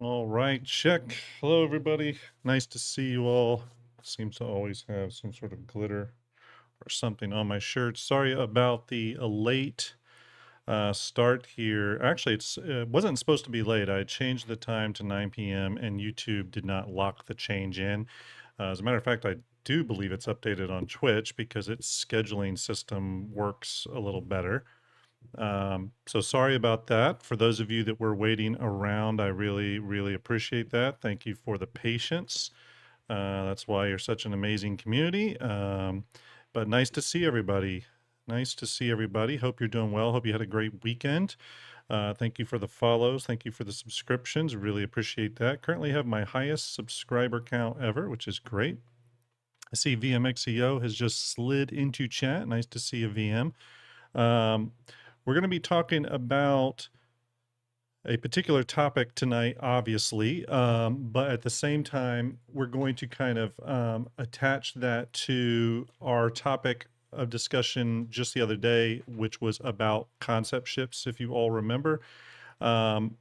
All right, check. Hello, everybody. Nice to see you all. Seems to always have some sort of glitter or something on my shirt. Sorry about the late start here. Actually, it wasn't supposed to be late. I changed the time to 9 p.m. and YouTube did not lock the change in. As a matter of fact, I do believe it's updated on Twitch because its scheduling system works a little better. So sorry about that. For those of you that were waiting around, I really appreciate that. Thank you for the patience. That's why you're such an amazing community. But nice to see everybody. Nice to see everybody. Hope you're doing well. Hope you had a great weekend. Thank you for the follows. Thank you for the subscriptions. Really appreciate that. Currently have my highest subscriber count ever, which is great. I see VMXEO has just slid into chat. Nice to see a VM. We're going to be talking about a particular topic tonight, obviously, but at the same time, we're going to kind of attach that to our topic of discussion just the other day, which was about concept ships, if you all remember. The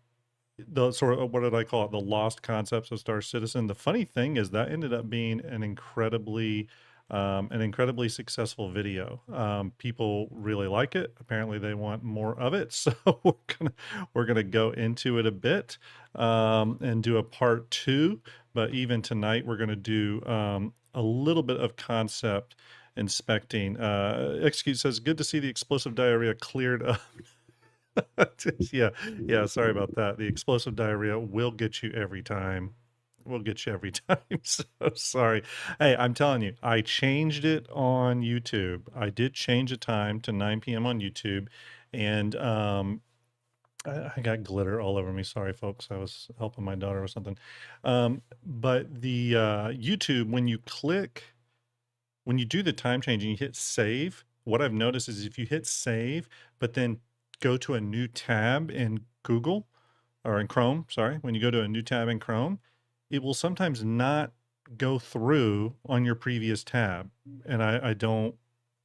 sort of, what did I call it? The lost concepts of Star Citizen. The funny thing is that ended up being an incredibly successful video. People really like it. Apparently they want more of it. So we're gonna go into it a bit and do a part 2. But even tonight we're gonna do a little bit of concept inspecting. Excuse says, good to see the explosive diarrhea cleared up. Yeah, sorry about that. The explosive diarrhea will get you every time. Will get you every time. So sorry. Hey, I'm telling you, I changed it on YouTube. I did change the time to 9 p.m. on YouTube, and I got glitter all over me. Sorry, folks. I was helping my daughter with something. But the YouTube, when you do the time change and you hit save, what I've noticed is if you hit save, but then go to a new tab in Google or in Chrome, sorry, when you go to a new tab in Chrome, it will sometimes not go through on your previous tab. And I don't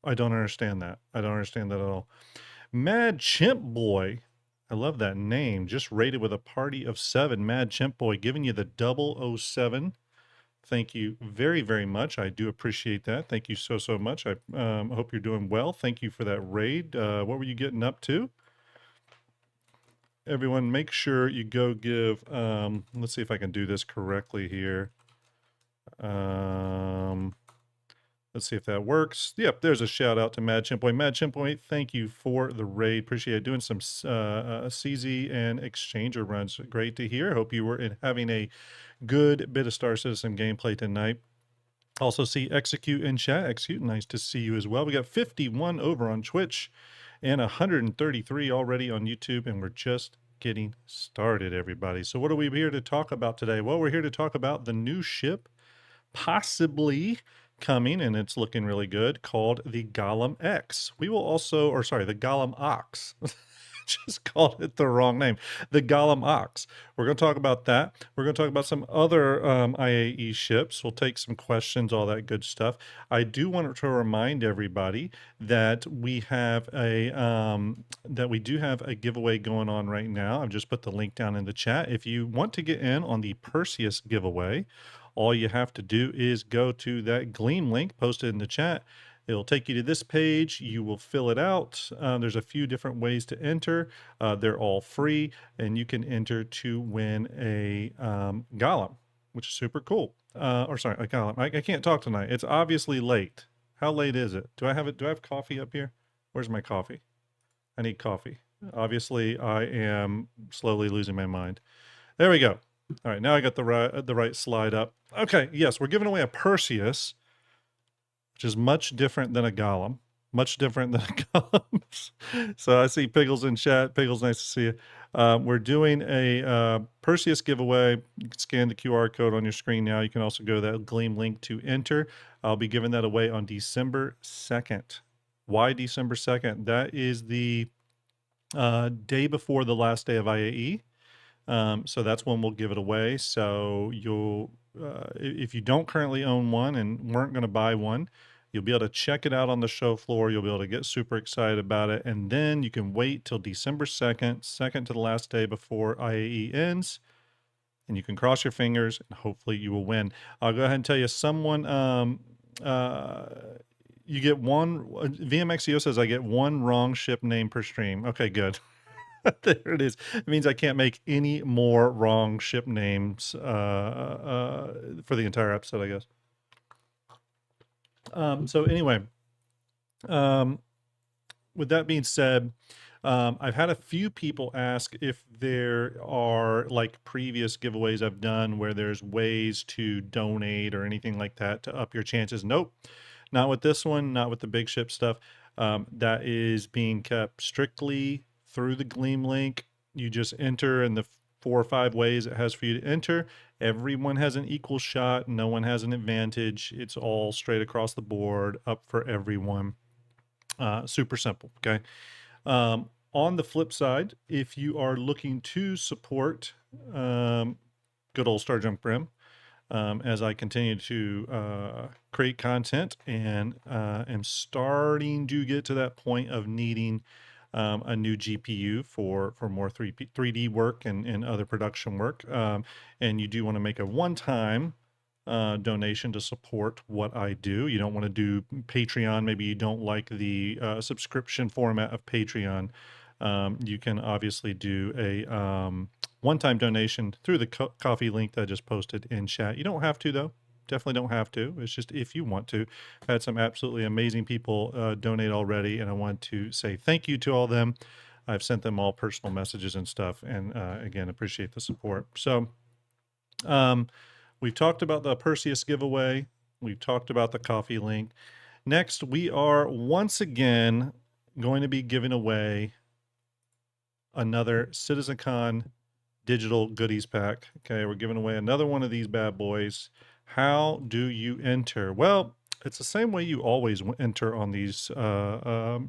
understand that. I don't understand that at all. Mad Chimp Boy. I love that name. Just rated with a party of 7. Mad Chimp Boy giving you the 007. Thank you very much. I do appreciate that. Thank you so much. I hope you're doing well. Thank you for that raid. What were you getting up to? Everyone, make sure you go give, let's see if I can do this correctly here. Let's see if that works. Yep, there's a shout out to Mad Chimp Boy. Mad Chimp Boy, thank you for the raid. Appreciate it. Doing some CZ and Exchanger runs. Great to hear. Hope you were having a good bit of Star Citizen gameplay tonight. Also see Execute in chat. Execute, nice to see you as well. We got 51 over on Twitch and 133 already on YouTube, and we're just getting started, everybody. So what are we here to talk about today? Well, we're here to talk about the new ship possibly coming, and it's looking really good, called the Gollum X. We will also, or sorry, the Gollum Ox. Just called it the wrong name. The Gollum Ox. We're going to talk about that. We're going to talk about some other IAE ships. We'll take some questions, all that good stuff. I do want to remind everybody that we have a do have a giveaway going on right now. I've just put the link down in the chat. If you want to get in on the Perseus giveaway, all you have to do is go to that Gleam link posted in the chat. It'll take you to this page. You will fill it out. There's a few different ways to enter. They're all free, and you can enter to win a Gollum, which is super cool. Or sorry, a Gollum. I can't talk tonight. It's obviously late. How late is it? Do I have coffee up here? Where's my coffee? I need coffee. Obviously, I am slowly losing my mind. There we go. All right, now I got the right slide up. Okay, yes, we're giving away a Perseus, which is much different than a Gollum. Much different than a Gollum. So I see Piggles in chat. Piggles, nice to see you. We're doing a Perseus giveaway. You can scan the QR code on your screen now. You can also go to that Gleam link to enter. I'll be giving that away on December 2nd. Why December 2nd? That is the day before the last day of IAE. So that's when we'll give it away. So you'll, if you don't currently own one and weren't going to buy one, you'll be able to check it out on the show floor. You'll be able to get super excited about it. And then you can wait till December 2nd, second to the last day before IAE ends. and you can cross your fingers and hopefully you will win. I'll go ahead and tell you, someone, you get one, VMXEO says I get one wrong ship name per stream. Okay, good. There it is. It means I can't make any more wrong ship names for the entire episode, I guess. So anyway, with that being said, I've had a few people ask if there are like previous giveaways I've done where there's ways to donate or anything like that to up your chances. Nope, not with this one, not with the big ship stuff. That is being kept strictly through the Gleam link. You just enter in the 4 or 5 ways it has for you to enter. Everyone has an equal shot. No one has an advantage. It's all straight across the board, up for everyone. Super simple. Okay. On the flip side, if you are looking to support good old STARJUMP Brim, as I continue to create content and am starting to get to that point of needing a new GPU for more 3D work and other production work, and you do want to make a one-time donation to support what I do. You don't want to do Patreon. Maybe you don't like the subscription format of Patreon. You can obviously do a one-time donation through the coffee link that I just posted in chat. You don't have to, though. Definitely don't have to. It's just if you want to. I've had some absolutely amazing people donate already, and I want to say thank you to all of them. I've sent them all personal messages and stuff, and again, appreciate the support. So we've talked about the Perseus giveaway. We've talked about the coffee link. Next, we are once again going to be giving away another CitizenCon digital goodies pack. Okay, we're giving away another one of these bad boys. How do you enter? Well, it's the same way you always enter on these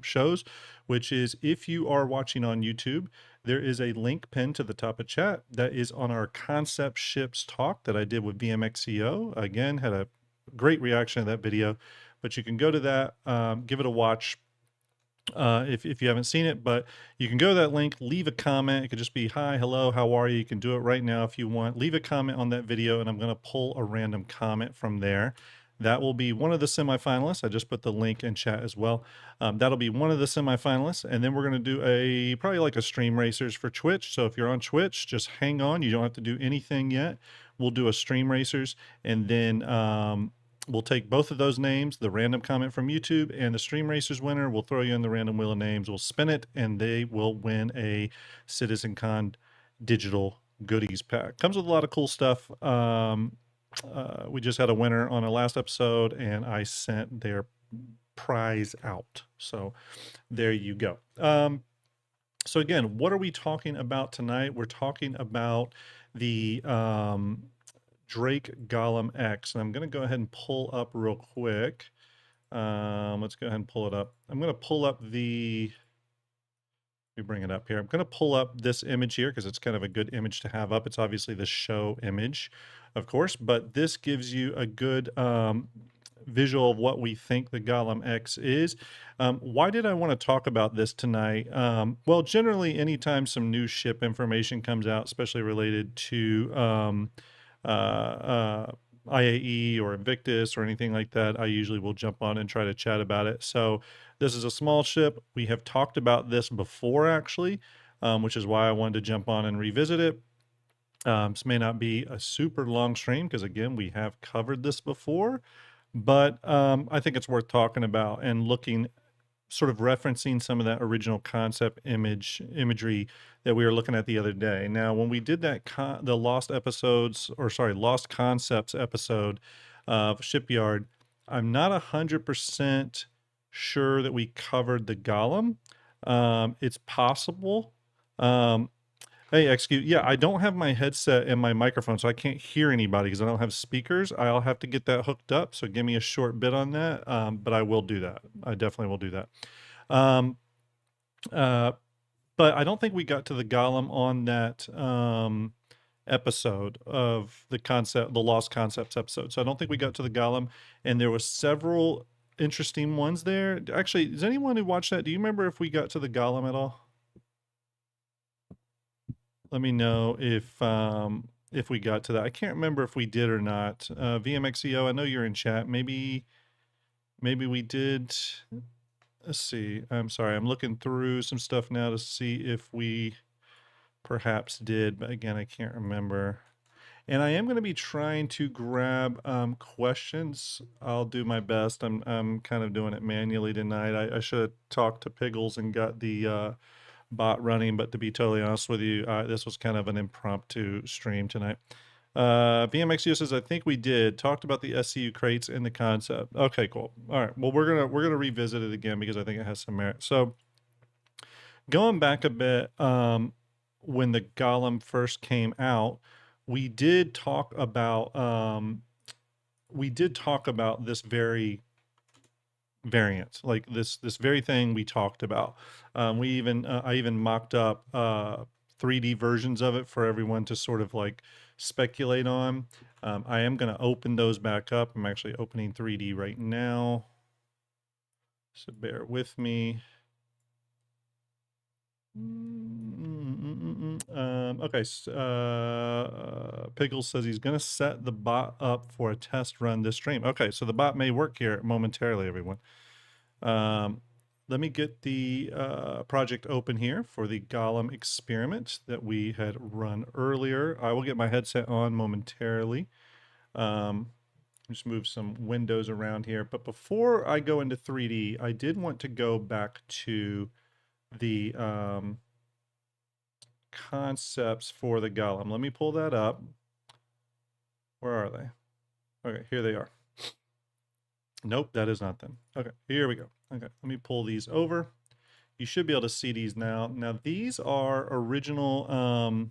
shows, which is if you are watching on YouTube, there is a link pinned to the top of chat that is on our concept ships talk that I did with VMXEO. Again, had a great reaction to that video, but you can go to that, give it a watch. If you haven't seen it, but you can go to that link, leave a comment. It could just be, hi, hello, how are you? You can do it right now if you want. Leave a comment on that video, and I'm going to pull a random comment from there. That will be one of the semifinalists. I just put the link in chat as well. That'll be one of the semifinalists, and then we're going to do probably like a stream racers for Twitch. So if you're on Twitch, just hang on. You don't have to do anything yet. We'll do a stream racers, and then we'll take both of those names, the random comment from YouTube and the Stream Racers winner. We'll throw you in the random wheel of names. We'll spin it, and they will win a CitizenCon digital goodies pack. Comes with a lot of cool stuff. We just had a winner on our last episode, and I sent their prize out. So there you go. So again, what are we talking about tonight? We're talking about the Drake Gollum X, and I'm going to go ahead and pull up real quick. Let's go ahead and pull it up. I'm going to pull up let me bring it up here. I'm going to pull up this image here because it's kind of a good image to have up. It's obviously the show image, of course, but this gives you a good visual of what we think the Gollum X is. Why did I want to talk about this tonight? Well, generally, anytime some new ship information comes out, especially related to IAE or Invictus or anything like that, I usually will jump on and try to chat about it. So this is a small ship. We have talked about this before, actually, which is why I wanted to jump on and revisit it. This may not be a super long stream because, again, we have covered this before, but I think it's worth talking about and looking, sort of referencing some of that original concept imagery that we were looking at the other day. Now, when we did that, the Lost Concepts episode of Shipyard, I'm not 100% sure that we covered the Gollum. It's possible. Hey, excuse, yeah, I don't have my headset and my microphone, so I can't hear anybody because I don't have speakers. I'll have to get that hooked up, so give me a short bit on that, but I will do that. I definitely will do that. But I don't think we got to the Gollum on that episode of the Lost Concepts episode. So I don't think we got to the Gollum, and there was several interesting ones there. Actually, does anyone who watched that, do you remember if we got to the Gollum at all? Let me know if if we got to that. I can't remember if we did or not. VMXEO, I know you're in chat. Maybe we did. Let's see. I'm sorry. I'm looking through some stuff now to see if we perhaps did, but again, I can't remember. And I am going to be trying to grab questions. I'll do my best. I'm kind of doing it manually tonight. I should have talked to Piggles and got the bot running, but to be totally honest with you, this was kind of an impromptu stream tonight. VMXU says, I think we did talked about the SCU crates and the concept. Okay, cool. All right. Well, we're gonna revisit it again because I think it has some merit. So going back a bit, when the Golem first came out, we did talk about this very variant, like this very thing we talked about. We even I even mocked up 3D versions of it for everyone to sort of like speculate on. I am going to open those back up. I'm actually opening 3D right now, so bear with me. Okay, Pickles says he's going to set the bot up for a test run this stream. Okay, so the bot may work here momentarily, everyone. Let me get the project open here for the Golem experiment that we had run earlier. I will get my headset on momentarily. Just move some windows around here. But before I go into 3D, I did want to go back to the concepts for the Golem. Let me pull that up. Where are they? Okay, here they are. Nope, that is not them. Okay, here we go. Okay, let me pull these over. You should be able to see these now. Now these are original.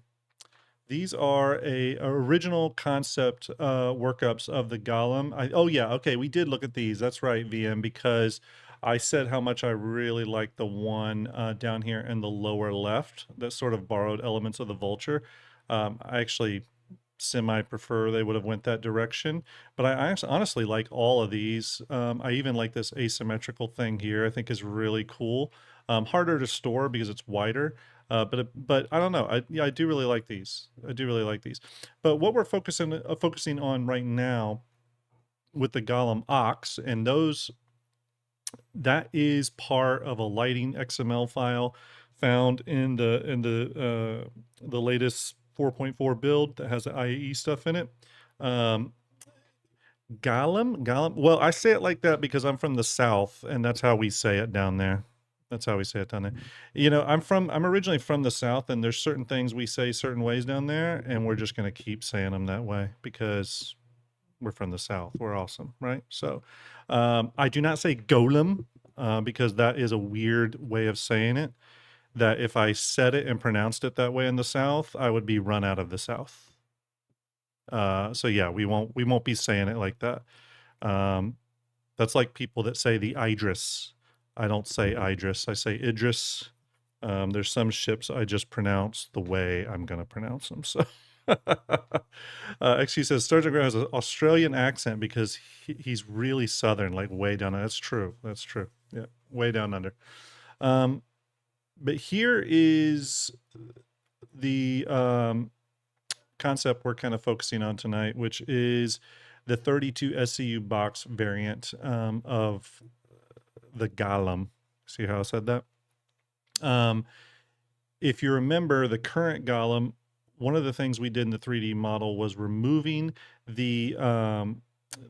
These are original concept workups of the Golem. Oh yeah, okay, we did look at these. That's right, VM, because I said how much I really like the one down here in the lower left that sort of borrowed elements of the Vulture. I actually semi-prefer they would have went that direction, but I honestly like all of these. I even like this asymmetrical thing here. I think is really cool. Harder to store because it's wider, but I don't know. I do really like these. I do really like these. But what we're focusing on right now with the Gollum Ox and those, that is part of a lighting XML file found in the latest 4.4 build that has the IAE stuff in it. Gollum. Well, I say it like that because I'm from the South, and that's how we say it down there. That's how we say it down there. You know, I'm originally from the South, and there's certain things we say certain ways down there, and we're just going to keep saying them that way because we're from the South. We're awesome, right? So I do not say Golem because that is a weird way of saying it. That if I said it and pronounced it that way in the South, I would be run out of the South. So yeah, we won't be saying it like that. That's like people that say the Idris. I don't say Idris. I say Idris. There's some ships I just pronounce the way I'm going to pronounce them. So XQ says Sergeant Graham has an Australian accent because he's really Southern, like way down. That's true. That's true. Yeah, way down under. But here is the concept we're kind of focusing on tonight, which is the 32 SCU box variant of the Golem. See how I said that? If you remember the current Golem, one of the things we did in the 3D model was removing the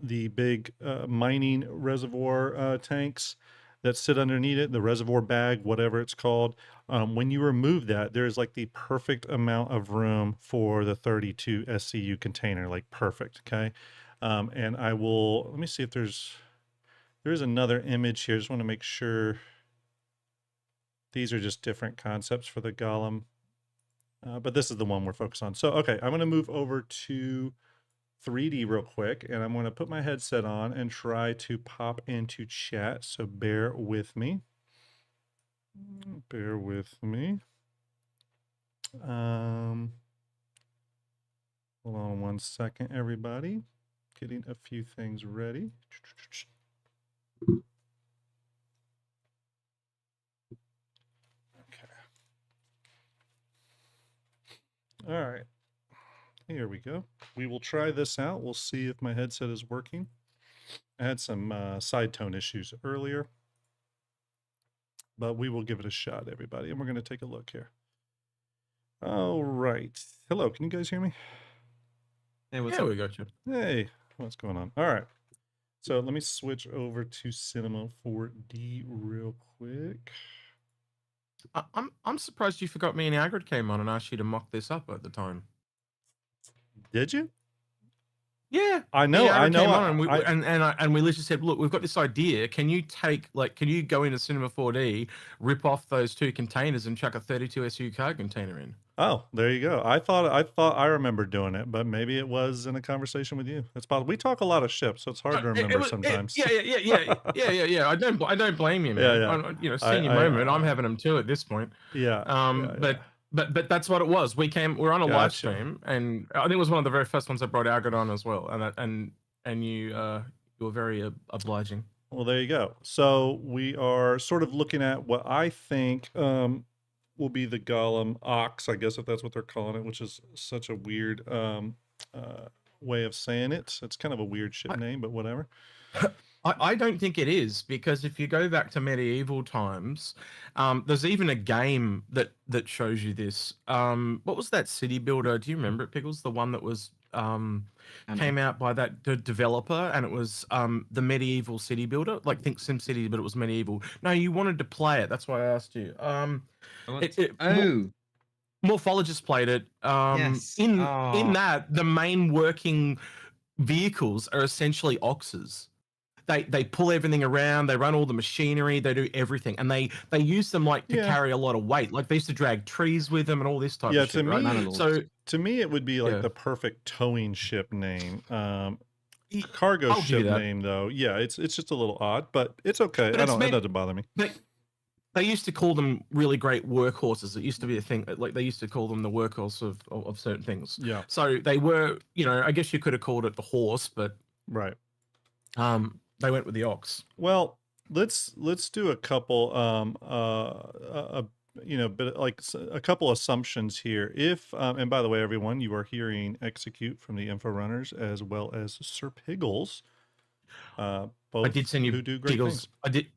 big mining reservoir tanks that sit underneath it, the reservoir bag, whatever it's called. When you remove that, there's like the perfect amount of room for the 32 SCU container, like perfect, okay? And I will, let me see if there's another image here. Just want to make sure. These are just different concepts for the Golem, but this is the one we're focused on. So, okay, I'm going to move over to 3D real quick, and I'm going to put my headset on and try to pop into chat. So bear with me. Bear with me. Hold on one second, everybody. Getting a few things ready. Okay. All right. Here we go. We will try this out. We'll see if my headset is working. I had some side tone issues earlier, but we will give it a shot, everybody. And we're going to take a look here. All right. Hello, can you guys hear me? Hey, what's up? We got you. Hey, what's going on? All right. So let me switch over to Cinema 4D real quick. I'm surprised you forgot me and Agrid came on and asked you to mock this up at the time. Did you? Yeah, I know. Yeah, I know. Came on and we literally said, look, we've got this idea. Can you go into Cinema 4D, rip off those 2 containers, and chuck a 32 SU card container in? Oh, there you go. I thought I remember doing it, but maybe it was in a conversation with you. That's possible. We talk a lot of ships, so it's hard to remember sometimes. Yeah. I don't blame you, man. Yeah. Senior moment. I'm having them too at this point. Yeah. But that's what it was. We're on a live Gotcha. stream, and I think it was one of the very first ones I brought Agrid on as well. And you were very obliging. Well, there you go. So we are sort of looking at what I think will be the Gollum Ox, I guess, if that's what they're calling it, which is such a weird way of saying it. It's kind of a weird ship name, but whatever. I don't think it is, because if you go back to medieval times, there's even a game that shows you this. What was that city builder? Do you remember it, Pickles? The one that was came out by that developer, and it was the medieval city builder, like think SimCity, but it was medieval. No, you wanted to play it. That's why I asked you. Morphologist played it. Yes. In that, the main working vehicles are essentially oxes. They pull everything around, they run all the machinery, they do everything, and they use them to carry a lot of weight. Like they used to drag trees with them and all this type of shit. To me, it would be like the perfect towing ship name. Cargo ship name though, it's just a little odd, but it's okay. It doesn't bother me. They used to call them really great workhorses. It used to be a thing. Like they used to call them the workhorse of certain things. Yeah. So they were, I guess you could have called it the horse, but right. They went with the ox. Well, let's do a couple but like a couple assumptions here. If and by the way, everyone, you are hearing Execute from the Info Runners as well as Sir Piggles. Both I did send you who do great Piggles. things.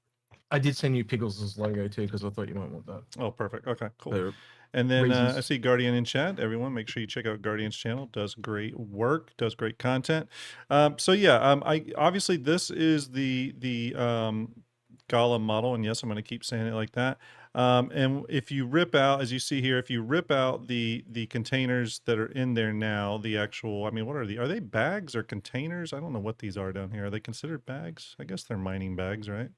I did send you Piggles' logo too, because I thought you might want that. Oh, perfect. Okay, cool. And then I see Guardian in chat. Everyone, make sure you check out Guardian's channel. Does great work. Does great content. I obviously this is the Gollum model, and yes, I'm going to keep saying it like that. And if you rip out, as you see here, if you rip out the containers that are in there now, the actual, what are they bags or containers? I don't know what these are down here. Are they considered bags? I guess they're mining bags, right?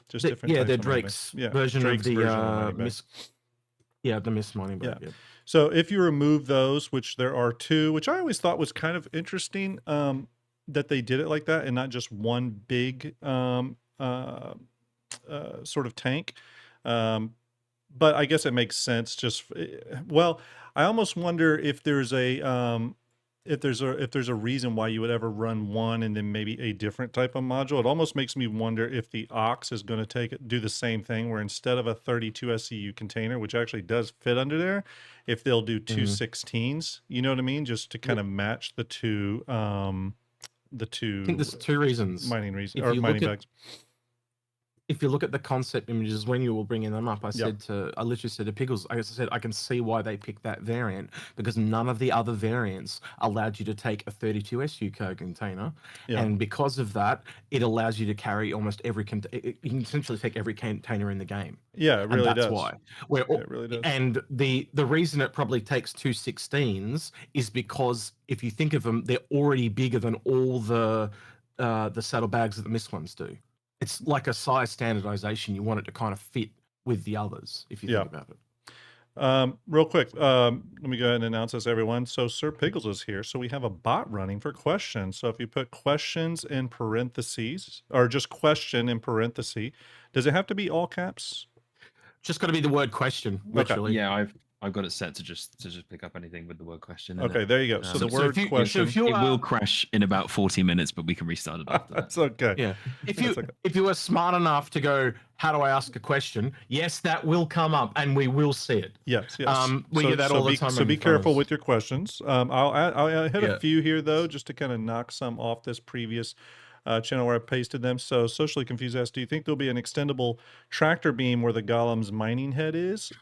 Just different. Yeah, they're Drake's version of the the Miss Mining Bag. Yeah. So if you remove those, which there are 2, which I always thought was kind of interesting, that they did it like that and not just one big sort of tank. But I guess it makes sense. I almost wonder if there's a reason why you would ever run one and then maybe a different type of module. It almost makes me wonder if the Ox is going to do the same thing, where instead of a 32 SCU container, which actually does fit under there, if they'll do 2 16s, you know what I mean? Just to kind of match the two. I think there's 2 reasons. Mining bags. If you look at the concept images when you were bringing them up, I literally said to Pickles, I can see why they picked that variant, because none of the other variants allowed you to take a 32 SU code container. And because of that, it allows you to carry almost every you can essentially take every container in the game. Yeah, it really does. That's why. It really does. And the reason it probably takes 2 16s is because if you think of them, they're already bigger than all the saddlebags that the Mist ones do. It's like a size standardization. You want it to kind of fit with the others, if you think about it. Real quick, let me go ahead and announce this, everyone. So Sir Piggles is here. So we have a bot running for questions. So if you put questions in parentheses, or just question in parentheses, does it have to be all caps? Just got to be the word question, literally. Yeah, I've got it set to just pick up anything with the word question. In Okay, it. there you go. So the So word if question. you It will are, crash in about 40 minutes, but we can restart it after that. That's okay. yeah, if That's you okay. if you are smart enough to go, how do I ask a question? Yes, that will come up, and we will see it. Yes. We get that all the time. So on be your careful phones. with your questions. I'll hit Yeah. a few here though, just to kind of knock some off this previous channel where I pasted them. So socially confused asks, do you think there'll be an extendable tractor beam where the golem's mining head is?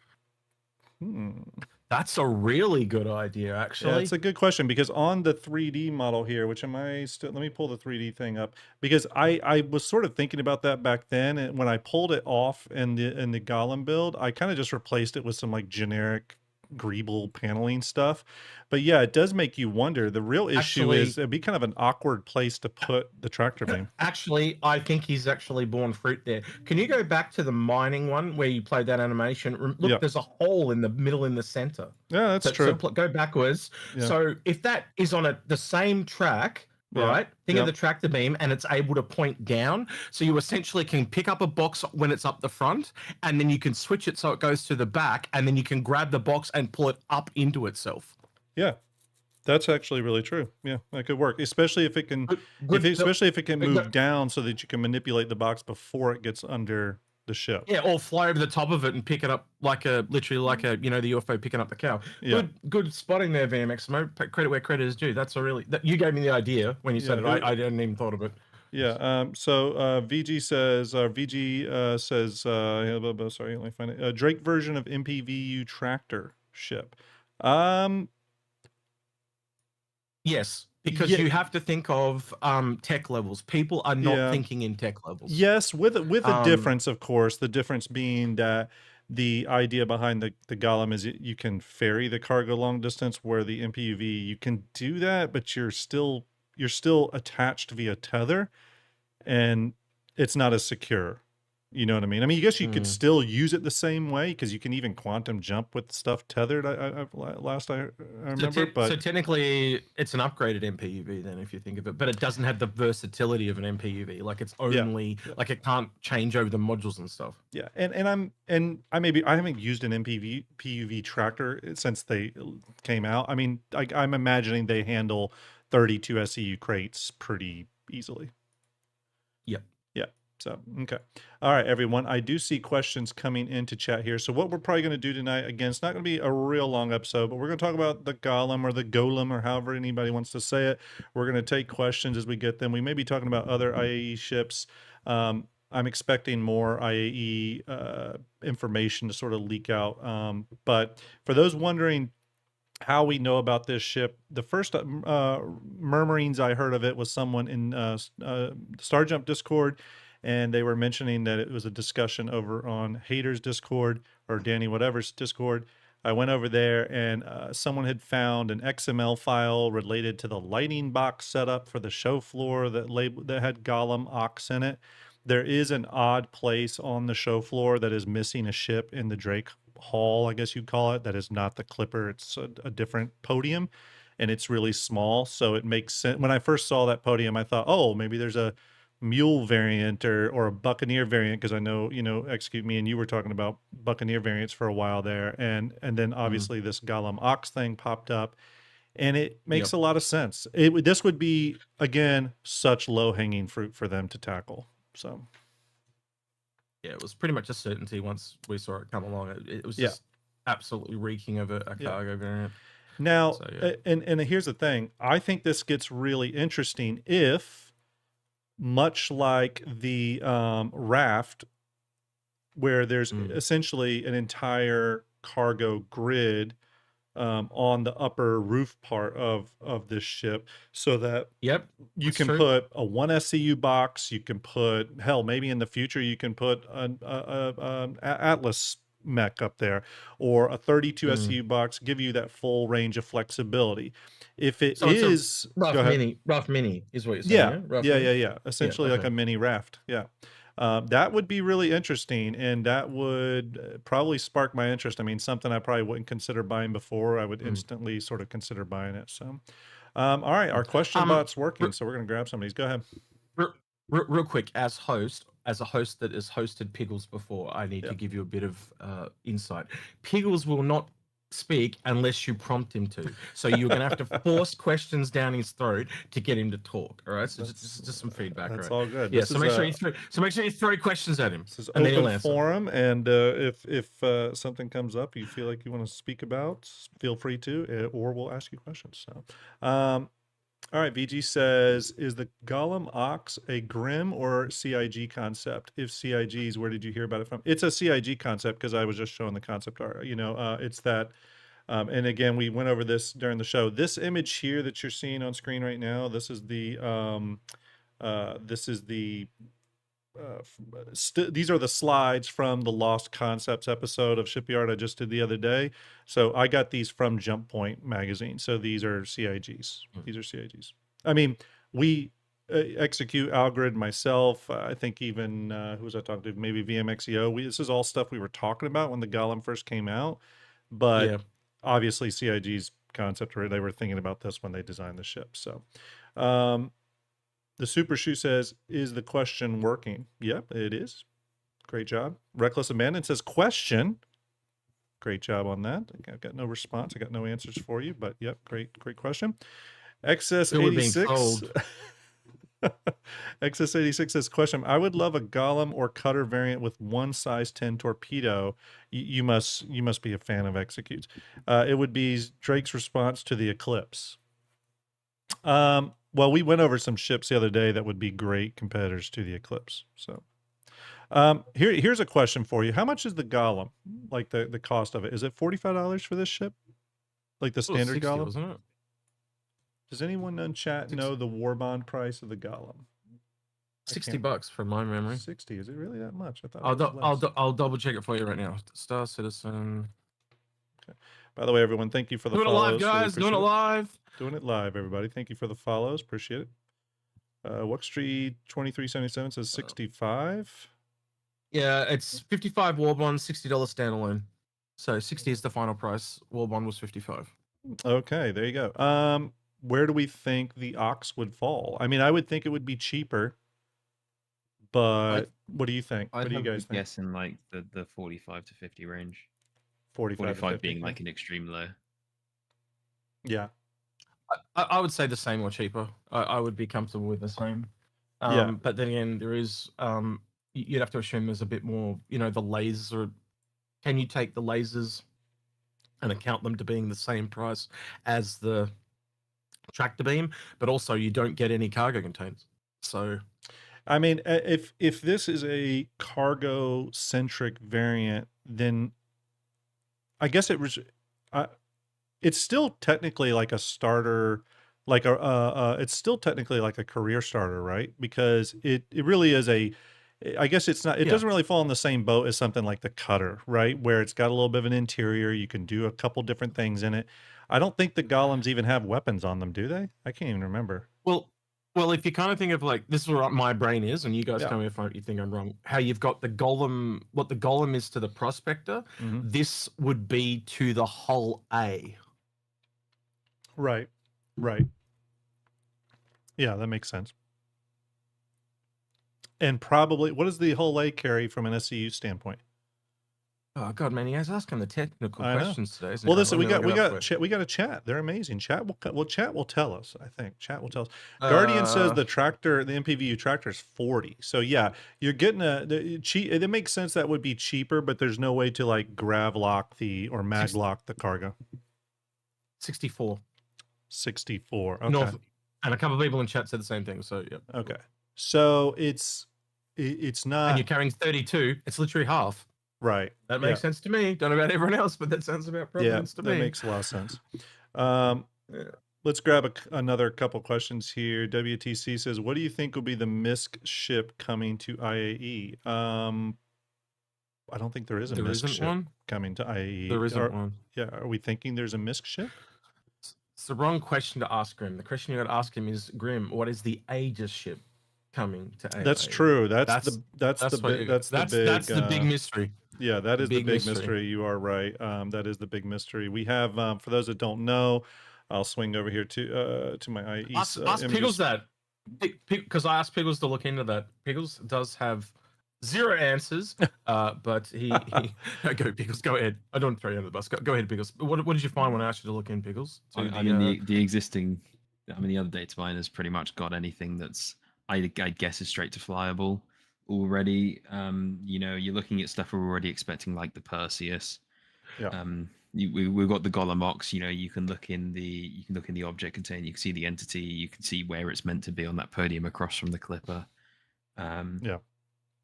That's a really good idea, Yeah, actually. it's a good question because on the 3D model here, which am I still, let me pull the 3D thing up because I was sort of thinking about that back then. And when I pulled it off in the Golem build, I kind of just replaced it with some like generic Greeble paneling stuff. But yeah, it does make you wonder. The real issue is it'd be kind of an awkward place to put the tractor beam. Actually, I think he's actually born fruit there. Can you go back to the mining one where you played that animation? Look, Yeah. there's a hole in the middle in the center. Yeah, that's So true. go backwards. Yeah. So if that is on the same track, Yeah, right? Think yeah. of the tractor beam and it's able to point down. So you essentially can pick up a box when it's up the front and then you can switch it so it goes to the back and then you can grab the box and pull it up into itself. Yeah. That's actually really true. Yeah, that could work, especially if it can, especially if it can move down so that you can manipulate the box before it gets under the ship. Yeah, or fly over the top of it and pick it up like literally like the UFO picking up the cow. Yeah. Good spotting there, VMX. Credit where credit is due. That's you gave me the idea when you said it. I didn't even thought of it. Yeah. So VG says, sorry, let me find it. Drake version of MPVU tractor ship. Yes, because you have to think of tech levels. People are not thinking in tech levels. Yes, with a difference, of course. The difference being that the idea behind the Golem is you can ferry the cargo long distance, where the MPUV you can do that, but you're still attached via tether, and it's not as secure. You know what I mean? I mean, I guess you could still use it the same way because you can even quantum jump with stuff tethered. I remember, but so technically, it's an upgraded MPUV then, if you think of it. But it doesn't have the versatility of an MPUV. Like it's only like it can't change over the modules and stuff. Yeah, and I haven't used an MPUV tractor since they came out. I mean, I'm imagining they handle 32 SEU crates pretty easily. Yep. Yeah. So, okay. All right, everyone. I do see questions coming into chat here. So what we're probably going to do tonight, again, it's not going to be a real long episode, but we're going to talk about the Golem or the Golem or however anybody wants to say it. We're going to take questions as we get them. We may be talking about other IAE ships. I'm expecting more IAE information to sort of leak out. But for those wondering how we know about this ship, the first murmurings I heard of it was someone in STARJUMP Discord, and they were mentioning that it was a discussion over on Hater's Discord or Danny Whatever's Discord. I went over there and someone had found an XML file related to the lighting box setup for the show floor that had Gollum Ox in it. There is an odd place on the show floor that is missing a ship in the Drake Hall, I guess you'd call it. That is not the Clipper. It's a different podium, and it's really small. So it makes sense. When I first saw that podium, I thought, oh, maybe there's a Mule variant or a Buccaneer variant, because I know, Execute Me and you were talking about Buccaneer variants for a while there. And then obviously this Gollum Ox thing popped up, and it makes a lot of sense. This would be, again, such low-hanging fruit for them to tackle. So yeah, it was pretty much a certainty once we saw it come along. It was just absolutely reeking of a cargo variant. Now, and here's the thing. I think this gets really interesting if, much like the raft, where there's essentially an entire cargo grid on the upper roof part of this ship, so that you can put a 1 SCU box, you can put, hell, maybe in the future you can put an Atlas mech up there, or a 32 SCU box, give you that full range of flexibility. If it is rough mini is what you're saying. Yeah. Essentially like a mini raft. Yeah. That would be really interesting, and that would probably spark my interest. I mean, something I probably wouldn't consider buying before, I would instantly sort of consider buying it. So, all right, our question bot's working, so we're going to grab some of these. Go ahead. Real quick, as a host that has hosted Piggles before, I need to give you a bit of insight. Piggles will not speak unless you prompt him to. So you're going to have to force questions down his throat to get him to talk. All right. So just some feedback. That's all right? all good. Yeah. This So is, make sure you throw questions at him. this is And then he'll open answer. forum, and if something comes up you feel like you want to speak about, feel free to, or we'll ask you questions. So, all right, VG says, is the Gollum Ox a Grim or CIG concept? If CIGs, where did you hear about it from? It's a CIG concept because I was just showing the concept art. It's that, and again, we went over this during the show. This image here that you're seeing on screen right now, this is the these are the slides from the Lost Concepts episode of Shipyard I just did the other day. So I got these from Jump Point magazine. So these are CIGs. These are CIGs. I mean, we execute Algrid, myself. I think even who was I talking to? Maybe VMXEO. This is all stuff we were talking about when the Golem first came out. But obviously, CIG's concept, they were thinking about this when they designed the ship. So. The Super Shoe says, is the question working? Yep, it is. Great job. Reckless Abandon says, question. Great job on that. I've got no response. I got no answers for you, but yep, great question. XS86. XS86 says, question. I would love a Golem or Cutter variant with one size 10 torpedo. You must be a fan of Executes. It would be Drake's response to the Eclipse. Well, we went over some ships the other day that would be great competitors to the Eclipse. So, here's a question for you. How much is the Golem? Like the cost of it? Is it $45 for this ship? Like the standard 60, Golem? wasn't it? Does anyone in chat know the war bond price of the Golem? $60 from my memory. 60. Is it really that much? I thought I'll double check it for you right now. Star Citizen. Okay. By the way, everyone, thank you for the Doing follows. it live, guys. Doing it live. Doing it live, everybody. Thank you for the follows. Appreciate it. Wuxtree 2377 says 65. Yeah, it's 55 war bond, $60 standalone. So 60 is the final price. War bond was 55. Okay, there you go. Where do we think the Ox would fall? I mean, I would think it would be cheaper, but what do you think? What do you guys think? Guessing like the 45 to 50 range. 45 being like an extreme low. Yeah. I would say the same or cheaper. I would be comfortable with the same. Yeah. But then again, there is you'd have to assume there's a bit more. The lasers are. Can you take the lasers and account them to being the same price as the tractor beam? But also, you don't get any cargo containers. So, I mean, if this is a cargo centric variant, then I guess it was. It's still technically like a starter, like it's still technically like a career starter, right? Because it really is I guess it's not, it doesn't really fall in the same boat as something like the Cutter, right? Where it's got a little bit of an interior, you can do a couple different things in it. I don't think the Golems even have weapons on them, do they? I can't even remember. Well, if you kind of think of like, this is what my brain is, and you guys tell me if you think I'm wrong, how you've got the Golem, what the Golem is to the Prospector, this would be to the Hull A. Right. Yeah, that makes sense. And probably, what does the Hull A carry from an SCU standpoint? Oh God, man, he has asking the technical questions today. Well, listen, we got a chat. They're amazing. Chat will tell us. I think chat will tell us. Guardian says the tractor, the MPVU tractor is 40. So yeah, you're getting it makes sense that would be cheaper, but there's no way to like grav lock or mag lock the cargo. 64. 64. Okay. North, and a couple of people in chat said the same thing. So yeah. Okay. So it's not. And you're carrying 32. It's literally half. Right. That makes sense to me. Don't know about everyone else, but that sounds about sense to me. That makes a lot of sense. Let's grab another couple questions here. WTC says, what do you think will be the MISC ship coming to IAE? I don't think there is a MISC ship coming to IAE. There isn't one. Yeah. Are we thinking there's a MISC ship? It's the wrong question to ask Grim. The question you got to ask him is, Grim, what is the Aegis ship coming to IAE? That's true. That's the big mystery. Yeah, that is the big mystery. You are right. That is the big mystery. We have, for those that don't know, I'll swing over here to my IE. Ask Piggles that, because I asked Piggles to look into that. Piggles does have zero answers. But he go Pickles. Go ahead. I don't want to throw you under the bus. Go ahead, Pickles. What did you find when I asked you to look in, Pickles? I mean, the existing, I mean, the other data miner's pretty much got anything that's, I'd guess, is straight to flyable already. You know, you're looking at stuff we're already expecting, like the Perseus. Yeah. We've got the Gollum Ox. You know, you can look in the object container. You can see the entity. You can see where it's meant to be on that podium across from the Clipper. Yeah.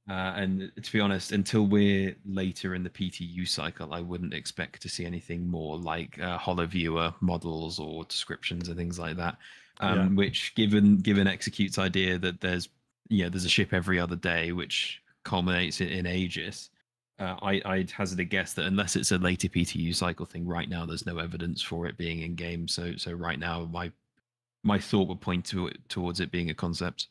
And to be honest, until we're later in the PTU cycle, I wouldn't expect to see anything more like hollow viewer models or descriptions and things like that. Which, given Execute's idea that there's a ship every other day, which culminates in Aegis, I'd hazard a guess that unless it's a later PTU cycle thing, right now there's no evidence for it being in game. So right now, my thought would point towards it being a concept.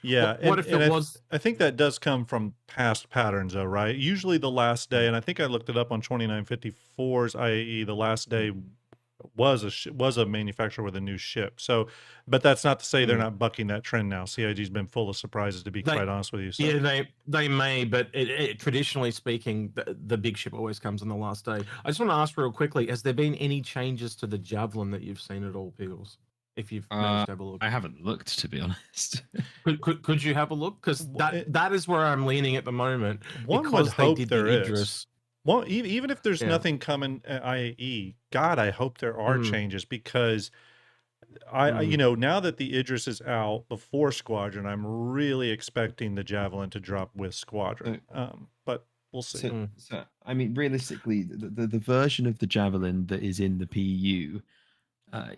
Yeah, What if it was? I think that does come from past patterns, though, right? Usually the last day, and I think I looked it up on 2954's IAE. The last day was a manufacturer with a new ship. So, but that's not to say they're not bucking that trend now. CIG's been full of surprises, to be quite honest with you. So. Yeah, they may, but traditionally speaking, the big ship always comes on the last day. I just want to ask real quickly: has there been any changes to the Javelin that you've seen at all, Piggles? If you've managed to have a look, I haven't looked, to be honest. could you have a look? Because that is where I'm leaning at the moment. One would hope there is. Idris. Well, even if there's nothing coming at IAE, God, I hope there are changes, because I you know, now that the Idris is out before Squadron, I'm really expecting the Javelin to drop with Squadron. But we'll see. So I mean, realistically, the version of the Javelin that is in the PU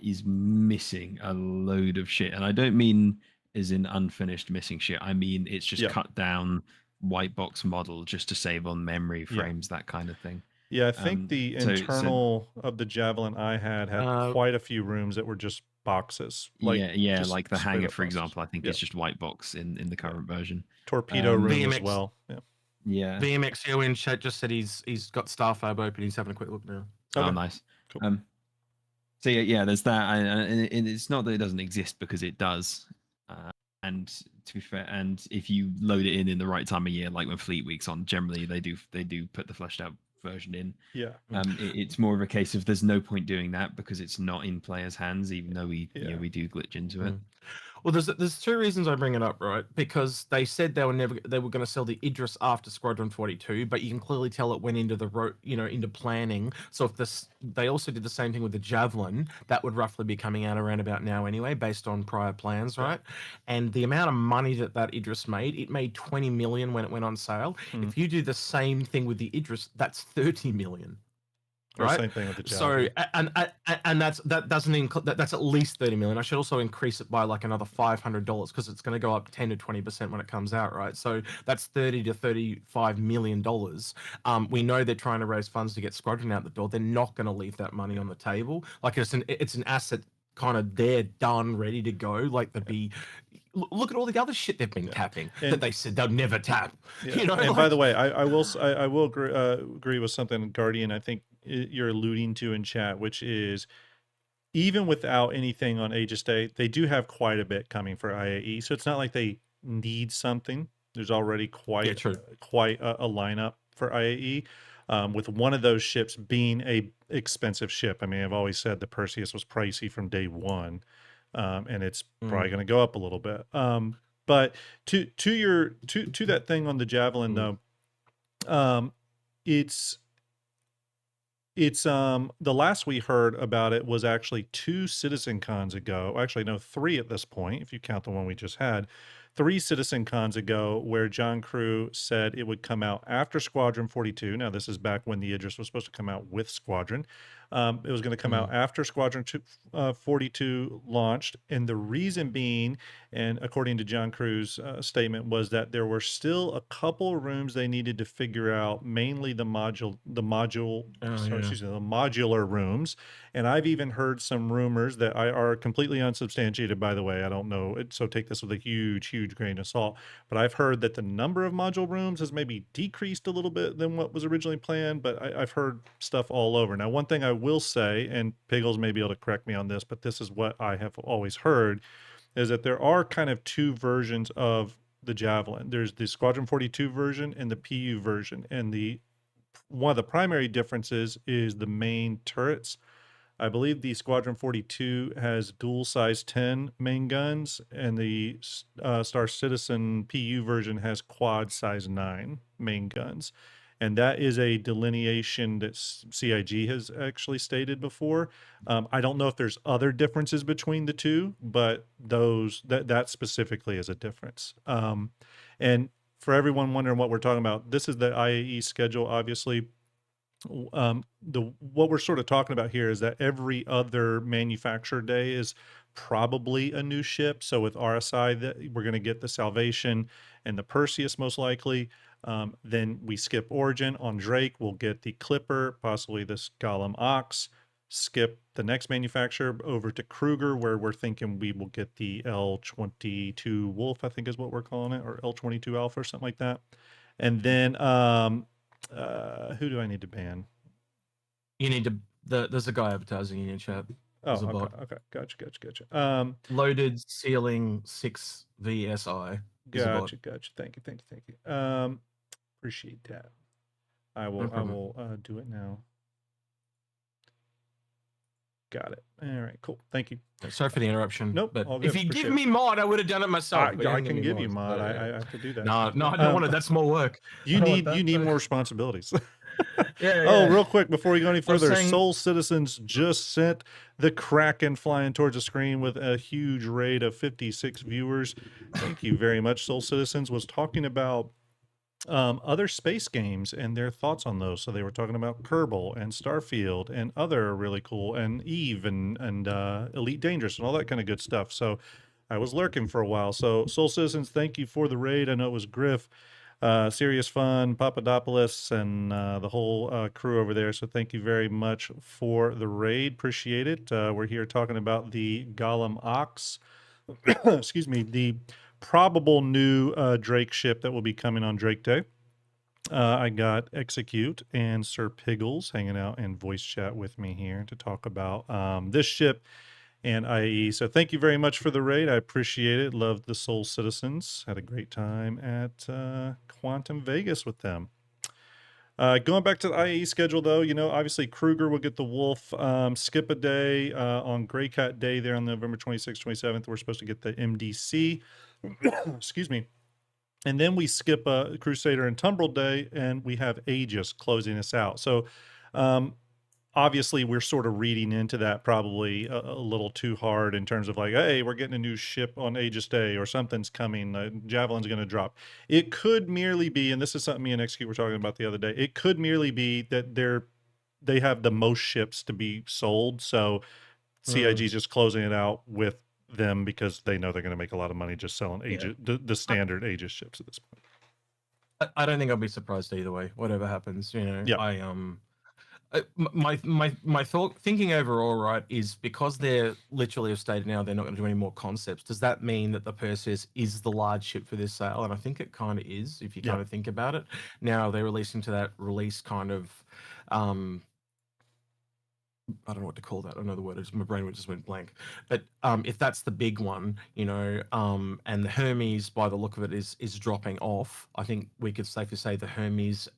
is missing a load of shit, and I don't mean as in unfinished missing shit. I mean it's just cut down white box model just to save on memory frames, that kind of thing. Yeah, I think the internal of the Javelin I had quite a few rooms that were just boxes. Like, like the hangar, for example. I think it's just white box in the current version. Torpedo room VMX, as well. Yeah. VMX in chat just said he's got Starfab open. He's having a quick look now. Okay. Oh, nice. Cool. So yeah, there's that, and it's not that it doesn't exist, because it does. And to be fair, and if you load it in the right time of year, like when Fleet Week's on, generally they do put the fleshed out version in. Yeah. It's more of a case of there's no point doing that because it's not in players' hands, even though we do glitch into it. Well, there's two reasons I bring it up, right? Because they said they were going to sell the Idris after Squadron 42, but you can clearly tell it went into into planning. So if they also did the same thing with the Javelin, that would roughly be coming out around about now anyway, based on prior plans, right? And the amount of money that Idris made, it made 20 million when it went on sale. If you do the same thing with the Idris, that's 30 million. Right. Same thing with the Javelin. So and that doesn't include that's at least 30 million. I should also increase it by like another $500 because it's going to go up 10 to 20% when it comes out, right? So that's 30 to 35 million dollars. We know they're trying to raise funds to get Squadron out the door. They're not going to leave that money on the table. Like it's an asset kind of there, done, ready to go. Like look at all the other shit they've been tapping that they said they'll never tap. You know. And by the way, I will agree with something, Guardian, I think you're alluding to in chat, which is even without anything on Aegis Day, they do have quite a bit coming for IAE. So it's not like they need something. There's already quite a lineup for IAE. With one of those ships being a expensive ship. I mean, I've always said the Perseus was pricey from day one, and it's probably going to go up a little bit. But to that thing on the Javelin though, it's the last we heard about it was actually 2 Citizen Cons ago. Actually, no, 3 at this point, if you count the one we just had. 3 Citizen Cons ago, where John Crew said it would come out after Squadron 42. Now, this is back when the Idris was supposed to come out with Squadron. It was going to come out after Squadron 42 launched. And the reason being, and according to John Crew's statement, was that there were still a couple rooms they needed to figure out, mainly the modular rooms. And I've even heard some rumors that are completely unsubstantiated, by the way. I don't know. So take this with a huge grain of salt. But I've heard that the number of module rooms has maybe decreased a little bit than what was originally planned. But I've heard stuff all over. Now, one thing I will say, and Piggles may be able to correct me on this, but this is what I have always heard, is that there are kind of 2 versions of the Javelin. There's the Squadron 42 version and the PU version, and one of the primary differences is the main turrets. I believe the Squadron 42 has dual size 10 main guns, and the Star Citizen PU version has quad size 9 main guns. And that is a delineation that CIG has actually stated before. I don't know if there's other differences between the two, but that specifically is a difference. And for everyone wondering what we're talking about, this is the IAE schedule, obviously. What we're sort of talking about here is that every other manufacturer day is probably a new ship. So with RSI, that we're going to get the Salvation and the Perseus most likely. Then we skip Origin. On Drake, we'll get the Clipper, possibly this Gollum Ox. Skip the next manufacturer over to Kruger, where we're thinking we will get the L22 Wolf, I think is what we're calling it, or L22 Alpha or something like that. And then who do I need to ban? You need to. There's a guy advertising in your chat. Oh, There's a bot. okay. Gotcha. Loaded ceiling 6 VSI. There's a bot. Gotcha. Thank you. Appreciate that. I will do it now. Got it. All right, cool. Thank you. Sorry for the interruption. Nope, but all good. if you Appreciate give me mod, I would have done it myself. I can give you mod. I have to do that. No, I don't want it. That's more work. You need more responsibilities. Yeah. Oh, real quick before we go any further, saying... Soul Citizens just sent the Kraken flying towards the screen with a huge raid of 56 viewers. Thank you very much. Soul Citizens was talking about other space games and their thoughts on those. So they were talking about Kerbal and Starfield and other really cool, and Eve and Elite Dangerous and all that kind of good stuff. So I was lurking for a while. So Soul Citizens, thank you for the raid. I know it was Griff, Serious Fun, Papadopoulos, and the whole crew over there. So thank you very much for the raid. Appreciate it. We're here talking about the Gollum Ox. Excuse me, the probable new Drake ship that will be coming on Drake Day. I got Execute and Sir Piggles hanging out in voice chat with me here to talk about this ship and IAE. So thank you very much for the raid. I appreciate it. Loved the Soul Citizens. Had a great time at Quantum Vegas with them. Going back to the IAE schedule, though, obviously Kruger will get the Wolf. Skip a day on Grey Cat Day there on November 26th, 27th. We're supposed to get the MDC. Excuse me. And then we skip Crusader and Tumbril Day, and we have Aegis closing us out. So obviously we're sort of reading into that probably a little too hard in terms of like, hey, we're getting a new ship on Aegis Day or something's coming. Javelin's going to drop. It could merely be, and this is something me and Execute were talking about the other day, it could merely be that they have the most ships to be sold. So CIG is just closing it out with them because they know they're going to make a lot of money just selling Aegis, the standard Aegis ships at this point. I don't think I'll be surprised either way, whatever happens. Yeah. My thinking overall, right, is because they're literally have stated now they're not going to do any more concepts. Does that mean that the Perseus is the large ship for this sale? And I think it kind of is, if you kind of think about it. Now they're releasing to that release kind of, I don't know what to call that. I don't know the word. My brain just went blank. But if that's the big one, and the Hermes, by the look of it, is dropping off, I think we could safely say the Hermes.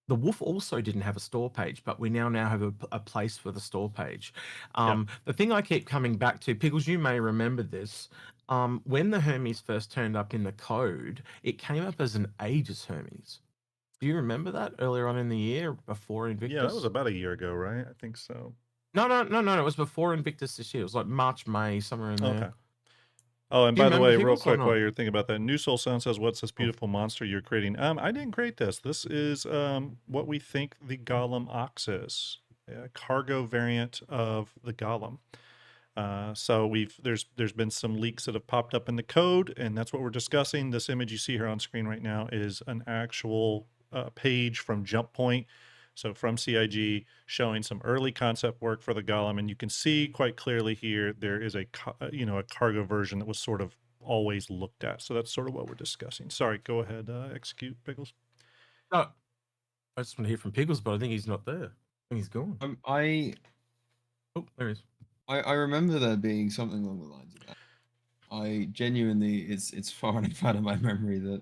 The Wolf also didn't have a store page, but we now have a place for the store page. The thing I keep coming back to, Pickles, you may remember this. When the Hermes first turned up in the code, it came up as an Aegis Hermes. Do you remember that earlier on in the year before Invictus? Yeah, that was about a year ago, right? I think so. No. It was before Invictus this year. It was like March, May, somewhere in there. Okay. Oh, and by the way, real quick, while you're thinking about that, New Soul Sound says, "What's this beautiful monster you're creating?" I didn't create this. This is what we think the Gollum Ox is, a cargo variant of the Gollum. So there's been some leaks that have popped up in the code, and that's what we're discussing. This image you see here on screen right now is an actual page from Jump Point, so from CIG, showing some early concept work for the Golem, and you can see quite clearly here there is a cargo version that was sort of always looked at. So that's sort of what we're discussing. Sorry, go ahead, Execute, Pickles. No, I just want to hear from Pickles, but I think he's not there. I think he's gone. Oh, there he is. I remember there being something along the lines of that. I genuinely, it's far enough out of my memory that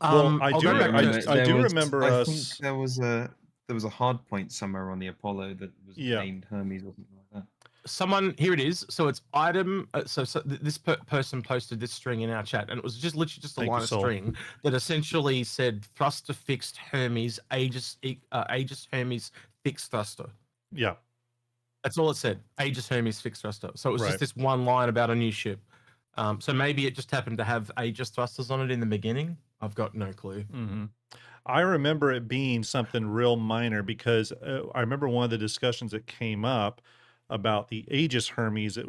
Well, I I'll do go back remember, just I to- do remember I us. think there was a hard point somewhere on the Apollo that was Yeah. named Hermes or something like that. Someone here it is. So it's item. This person posted this string in our chat, and it was just literally just a Thank you, line of Sol. string that essentially said thruster fixed Hermes Aegis Hermes fixed thruster. Yeah. That's all it said. Aegis Hermes fixed thruster. So it was Right. just this one line about a new ship. So maybe it just happened to have Aegis thrusters on it in the beginning. I've got no clue. Mm-hmm. I remember it being something real minor because I remember one of the discussions that came up about the Aegis Hermes. There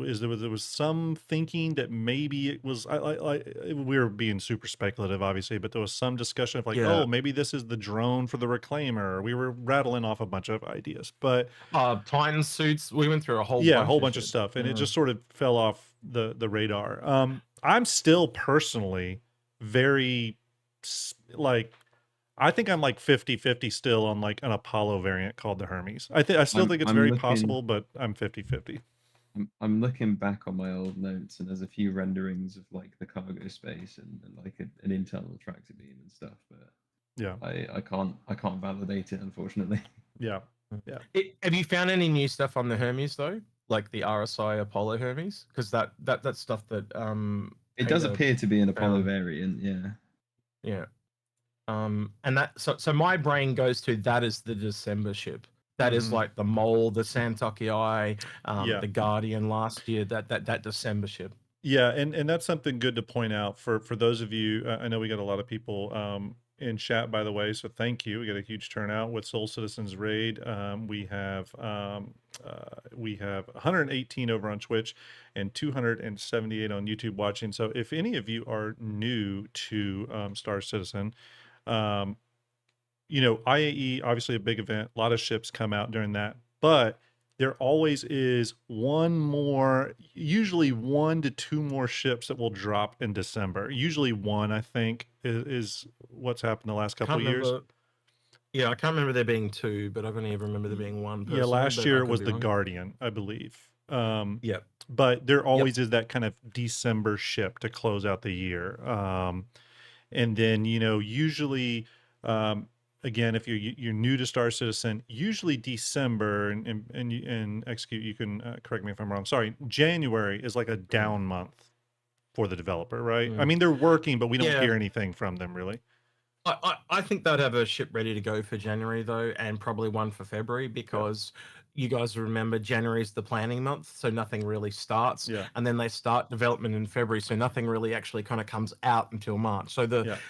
was some thinking that maybe it was. We were being super speculative, obviously, but there was some discussion of like, Yeah. oh, maybe this is the drone for the Reclaimer. We were rattling off a bunch of ideas, but Titan suits. We went through a whole bunch of shit. stuff, and it just sort of fell off the radar. I'm still personally very like. I think I'm like 50-50 still on like an Apollo variant called the Hermes. I still think it's I'm very looking- possible, but I'm 50-50. I'm looking back on my old notes, and there's a few renderings of like the cargo space and like an internal tractor beam and stuff, but Yeah. I can't validate it, unfortunately. Yeah. Have you found any new stuff on the Hermes though, like the RSI Apollo Hermes? Because that's stuff that It does Peter appear to be an Apollo found. variant, yeah. Yeah. And that so my brain goes to that as the December ship. That is Mhm. like the Mole, the Santoki Eye, Yeah. the Guardian last year. That December ship. Yeah, and that's something good to point out for those of you. I know we got a lot of people in chat, by the way, so thank you. We got a huge turnout with Soul Citizens Raid. We have 118 over on Twitch and 278 on YouTube watching. So if any of you are new to Star Citizen, IAE, obviously a big event, a lot of ships come out during that, but there always is one more, usually 1 to 2 more ships that will drop in December. Usually one, I think, is what's happened the last couple of years. Yeah, I can't remember there being 2, but I only ever remember there being 1. Yeah, last but I year could was be the wrong. Guardian, I believe. Yeah. But there always is that kind of December ship to close out the year. And then, usually, again, if you're new to Star Citizen, usually December and Execute, you can correct me if I'm wrong. Sorry, January is like a down month for the developer, right? I mean, they're working, but we don't hear anything from them really. I think they'd have a ship ready to go for January though, and probably one for February because you guys remember January is the planning month, so nothing really starts. Yeah. And then they start development in February, so nothing really actually kind of comes out until March. So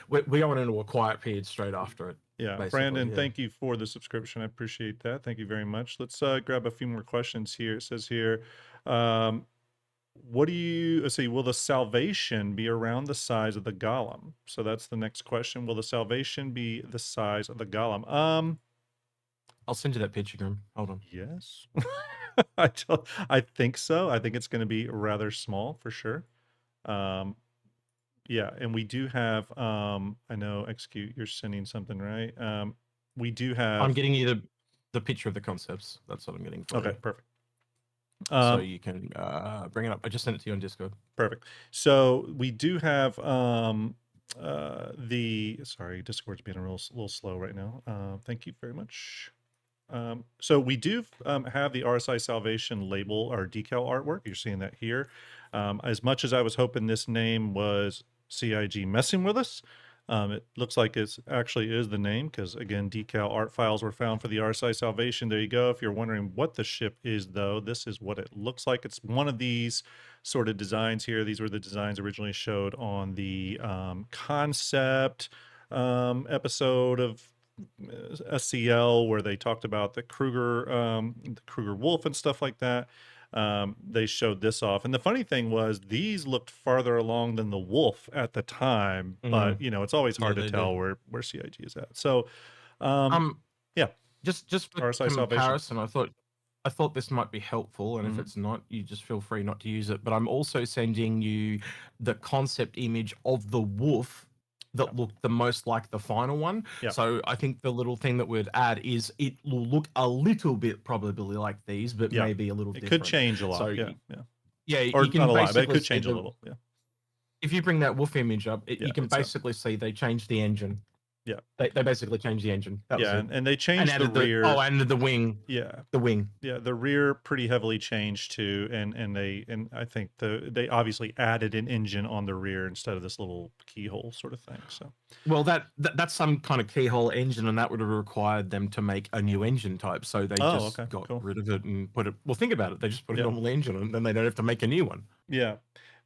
we're going into a quiet period straight after it. Yeah, basically, Brandon, thank you for the subscription. I appreciate that. Thank you very much. Let's grab a few more questions here. It says here, let's see, will the Salvation be around the size of the Gollum? So that's the next question. Will the Salvation be the size of the Gollum? I'll send you that picture, Grim. Hold on. Yes. I think so. I think it's going to be rather small for sure. Yeah, and we do have I know Execute, you're sending something, right? We do have I'm getting you the picture of the concepts. That's what I'm getting for Okay, you. perfect. So you can bring it up. I just sent it to you on Discord. Perfect. So we do have sorry, Discord's being a little slow right now. Thank you very much. So we do have the RSI Salvation label or decal artwork. You're seeing that here. As much as I was hoping this name was CIG messing with us, it looks like it actually is the name because, again, decal art files were found for the RSI Salvation. There you go. If you're wondering what the ship is, though, this is what it looks like. It's one of these sort of designs here. These were the designs originally showed on the concept episode of SCL where they talked about the Kruger Wolf and stuff like that. They showed this off, and the funny thing was these looked farther along than the Wolf at the time, but it's always hard to tell where CIG is at. So just for RSI comparison, I thought this might be helpful, and if it's not, you just feel free not to use it. But I'm also sending you the concept image of the Wolf that looked the most like the final one. So I think the little thing that we'd add is it will look a little bit probably like these, but maybe a little different. It could change a lot. So Yeah. or Or you can not a lot, but it basically could see change a little. Yeah. if you bring that wolf image up, Yeah, you can it's up. basically see they changed the engine. Yeah. They basically changed the engine. That was Yeah, it. and they changed the added rear. and the wing. Yeah. The wing. Yeah, the rear pretty heavily changed too, and I think they obviously added an engine on the rear instead of this little keyhole sort of thing. So, well, that's some kind of keyhole engine, and that would have required them to make a new engine type. So they just got rid of it and put it. Well, think about it. They just put a normal engine, and then they don't have to make a new one. Yeah.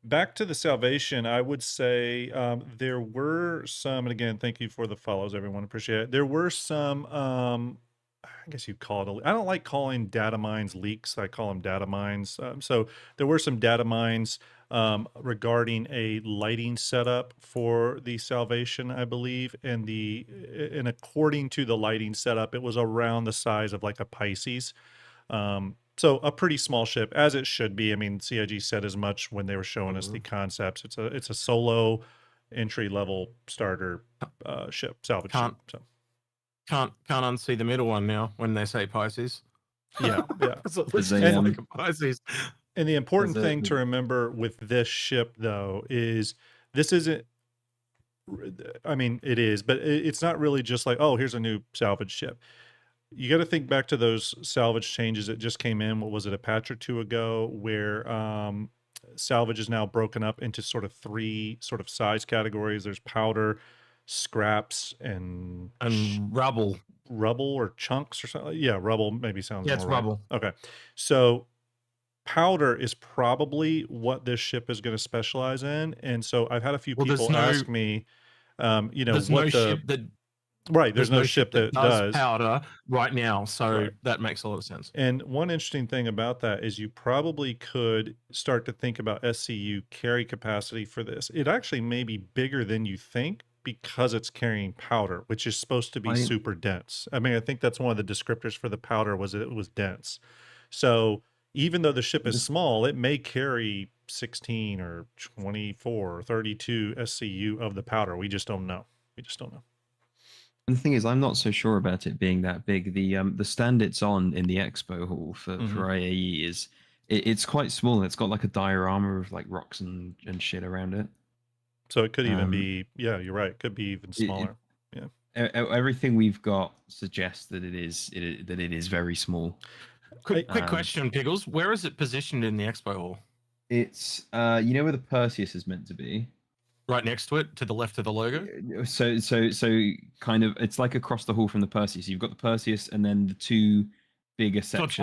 Back to the Salvation, I would say there were some, and again, thank you for the follows, everyone. Appreciate it. There were some, I guess you'd call it, I don't like calling data mines leaks. I call them data mines. So there were some data mines regarding a lighting setup for the Salvation, I believe. And according to the lighting setup, it was around the size of like a Pisces. So a pretty small ship, as it should be. I mean, CIG said as much when they were showing us the concepts. It's a solo entry level starter ship, salvage ship. So can't unsee the middle one now when they say Pisces. Yeah. Like a Pisces. And the important thing to remember with this ship, though, is this isn't. I mean, it is, but it's not really just like, oh, here's a new salvage ship. You got to think back to those salvage changes that just came in. What was it, a patch or two ago, where salvage is now broken up into sort of three sort of size categories. There's powder, scraps, and rubble or chunks or something. Yeah, rubble maybe sounds more it's right. rubble. Okay, so powder is probably what this ship is going to specialize in, and so I've had a few people ask me, there's what no ship that. Right, there's no ship that does powder right now, so that makes a lot of sense. And one interesting thing about that is you probably could start to think about SCU carry capacity for this. It actually may be bigger than you think because it's carrying powder, which is supposed to be super dense. I mean, I think that's one of the descriptors for the powder was it was dense. So even though the ship is small, it may carry 16 or 24 or 32 SCU of the powder. We just don't know. And the thing is, I'm not so sure about it being that big. The stand it's on in the expo hall for IAE is it's quite small. It's got like a diorama of like rocks and shit around it. So it could even be, yeah, you're right. It could be even smaller. Everything we've got suggests that it is very small. Quick question, Piggles. Where is it positioned in the expo hall? It's you know where the Perseus is meant to be. Right next to it, to the left of the logo. So kind of, it's like across the hall from the Perseus. You've got the Perseus, and then the two bigger sections.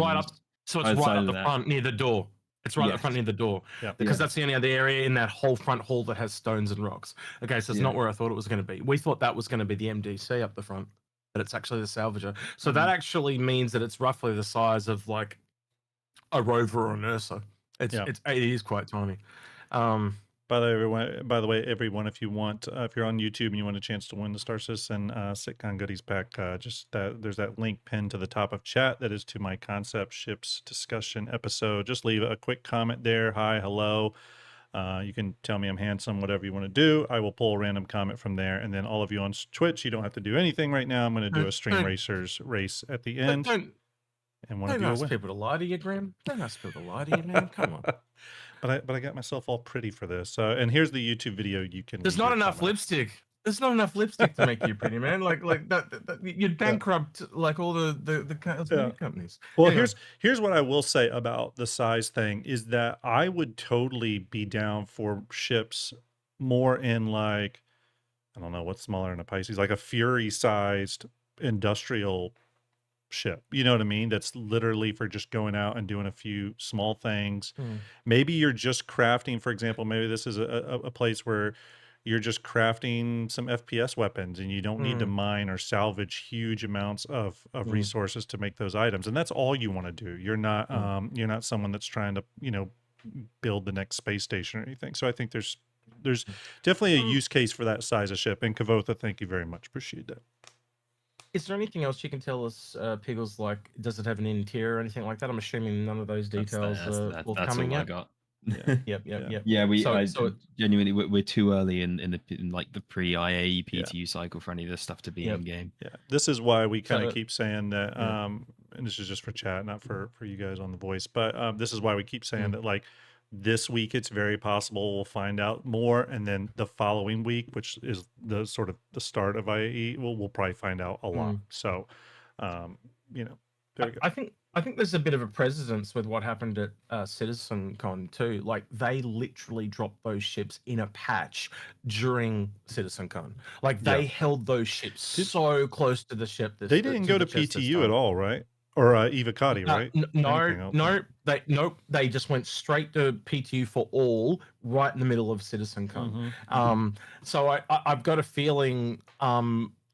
So it's right up the front near the door. It's right at the front near the door. Yeah. Because that's the only other area in that whole front hall that has stones and rocks. Okay, so it's not where I thought it was going to be. We thought that was going to be the MDC up the front, but it's actually the Salvager. So that actually means that it's roughly the size of like a rover or an Ursa. It is quite tiny. By the way, everyone, if you want, if you're on YouTube and you want a chance to win the Star Citizen Sitcon goodies pack, there's that link pinned to the top of chat that is to my concept ships discussion episode. Just leave a quick comment there. Hi, hello. You can tell me I'm handsome, whatever you want to do. I will pull a random comment from there, and then all of you on Twitch, you don't have to do anything right now. I'm going to do a Stream Racers race at the end. Don't ask people to lie to you, Graham. Don't ask people to lie to you, man. Come on. But I got myself all pretty for this. And here's the YouTube video. There's not enough lipstick. There's not enough lipstick to make you pretty, man. Like that you'd bankrupt like all the companies. Well, anyway. Here's what I will say about the size thing is that I would totally be down for ships more in like, I don't know what's smaller than a Pisces, like a Fury sized industrial ship, you know what I mean? That's literally for just going out and doing a few small things. Maybe you're just crafting, for example, maybe this is a place where you're just crafting some FPS weapons and you don't need to mine or salvage huge amounts of resources to make those items, and that's all you want to do. You're not someone that's trying to build the next space station or anything. So I think there's definitely a use case for that size of ship. And Kavotha, thank you very much, appreciate that. Is there anything else you can tell us, Piggles? Like, does it have an interior or anything like that? I'm assuming none of those details are forthcoming yet. I got. Yep. Yeah, genuinely we're too early in like the pre-IAE PTU cycle for any of this stuff to be in game. Yeah, this is why we kind of keep saying that. And this is just for chat, not for you guys on the voice. But this is why we keep saying that, like, This week, it's very possible we'll find out more, and then the following week, which is the sort of the start of IAE, we'll probably find out a lot. So, you know, there we go. I think there's a bit of a precedence with what happened at CitizenCon too. Like they literally dropped those ships in a patch during CitizenCon. Like they held those ships so close to the ship. They didn't go to PTU at all, right? Or Evocati, right? They just went straight to PTU for all, right in the middle of CitizenCon. So I've got a feeling,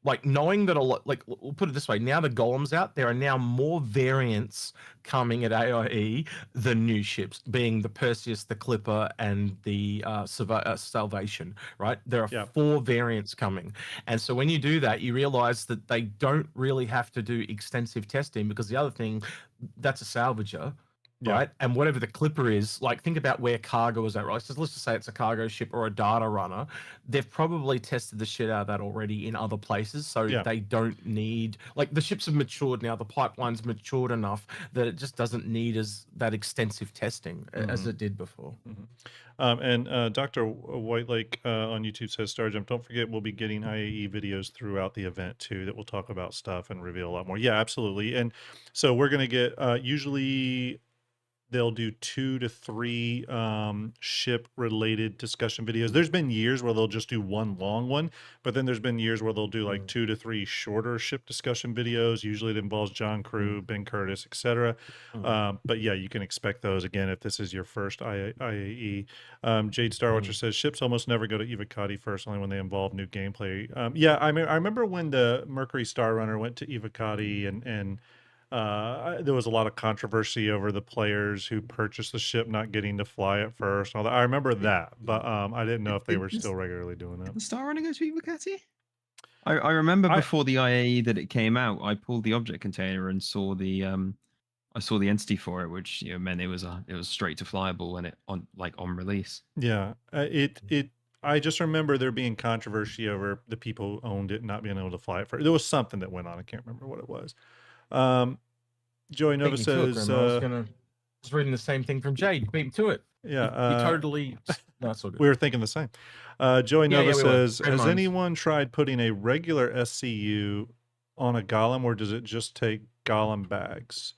like knowing that a lot, like we'll put it this way, now the Golem's out, there are now more variants coming at IAE than new ships, being the Perseus, the Clipper, and the Salvation, right? There are 4 variants coming. And so when you do that, you realize that they don't really have to do extensive testing, because the other thing, that's a salvager. Right. And whatever the Clipper is, like think about where cargo is at, right? So let's just say it's a cargo ship or a data runner. They've probably tested the shit out of that already in other places. So they don't need, like the ships have matured now, the pipeline's matured enough that it just doesn't need that extensive testing as it did before. And Dr. Whitelake on YouTube says, STARJUMP, don't forget we'll be getting IAE videos throughout the event too that will talk about stuff and reveal a lot more. Yeah, absolutely. And so we're going to get usually they'll do 2 to 3 ship related discussion videos. There's been years where they'll just do one long one, but then there's been years where they'll do like 2 to 3 shorter ship discussion videos. Usually it involves John Crew, Ben Curtis, etc. But yeah, you can expect those again if this is your first IAE. Jade Starwatcher says ships almost never go to Evocati first, only when they involve new gameplay. Yeah, I mean, I remember when the Mercury Star Runner went to Evocati and there was a lot of controversy over the players who purchased the ship not getting to fly it first. All that. I remember that, but I didn't know if they were still regularly doing that. The Star Runner go to Evocati? I remember before the IAE that it came out, I pulled the object container and saw the entity for it, which meant it was straight to flyable when it on release. Yeah, I just remember there being controversy over the people who owned it not being able to fly it first. There was something that went on. I can't remember what it was. Joey Nova says, I was reading the same thing from Jade. Beat me to it. Yeah, you totally. No, it's all good. We were thinking the same. Joey Nova says, has anyone tried putting a regular SCU on a Golem, or does it just take Golem bags?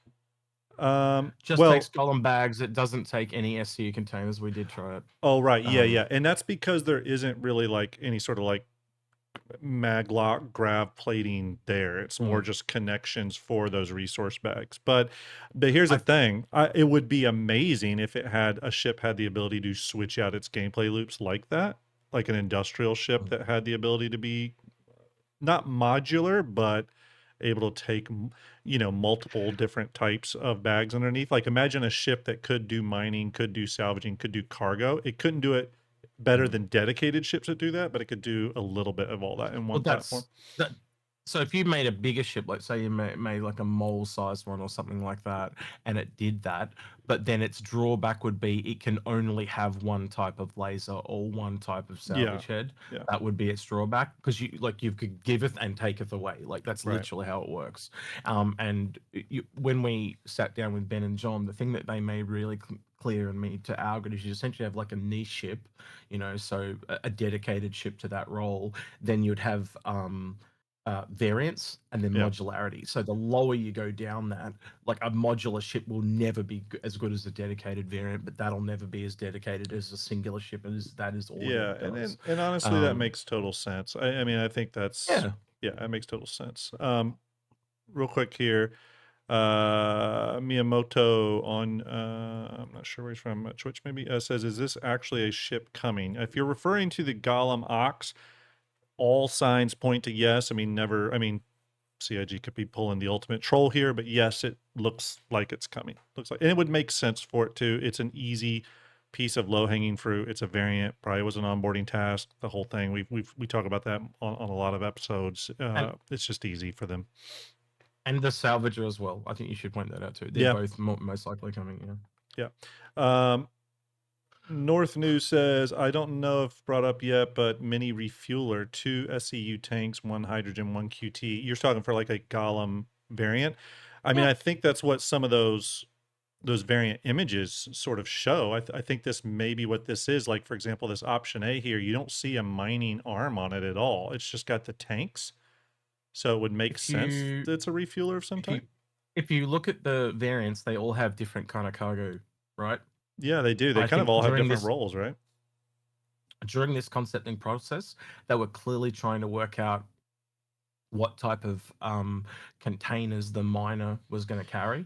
Takes Gollum bags. It doesn't take any SCU containers. We did try it. Oh, right. Yeah. And that's because there isn't really like any sort of like maglock grav plating there. It's more just connections for those resource bags. But here's the thing. It would be amazing if a ship had the ability to switch out its gameplay loops like that, like an industrial ship that had the ability to be not modular, but able to take multiple different types of bags underneath. Like imagine a ship that could do mining, could do salvaging, could do cargo. It couldn't do it better than dedicated ships that do that, but it could do a little bit of all that in one platform. So if you made a bigger ship, like say you made like a mole-sized one or something like that, and it did that, but then its drawback would be it can only have one type of laser or one type of salvage head. Yeah. That would be its drawback, because you could giveth and taketh away. Like that's literally how it works. And when we sat down with Ben and John, the thing that they made really clear and me to Algrid is you essentially have like a niche ship, so a dedicated ship to that role. Then you'd have variants and then modularity. So the lower you go down that, like a modular ship will never be as good as a dedicated variant, but that'll never be as dedicated as a singular ship as that is all. Yeah, and honestly, that makes total sense. I mean, I think that's that makes total sense. Real quick here, Miyamoto on I'm not sure where he's from, Twitch maybe, says, is this actually a ship coming? If you're referring to the Gollum Ox, all signs point to yes. I mean, CIG could be pulling the ultimate troll here, but yes, it looks like it's coming. And it would make sense for it to. It's an easy piece of low-hanging fruit. It's a variant. Probably was an onboarding task. The whole thing. We talk about that on a lot of episodes. It's just easy for them. And the Salvager as well. I think you should point that out too. They're both most likely coming. Yeah. North News says, I don't know if brought up yet, but mini refueler, 2 SCU tanks, 1 hydrogen, 1 QT. You're talking for like a Golem variant. I mean, I think that's what some of those those variant images sort of show. I think this may be what this is. Like, for example, this option A here, you don't see a mining arm on it at all. It's just got the tanks. So it would make sense that it's a refueler of some type. If you look at the variants, they all have different kind of cargo, right? Yeah, they do. They kind of all have different roles, right? During this concepting process, they were clearly trying to work out what type of containers the miner was going to carry.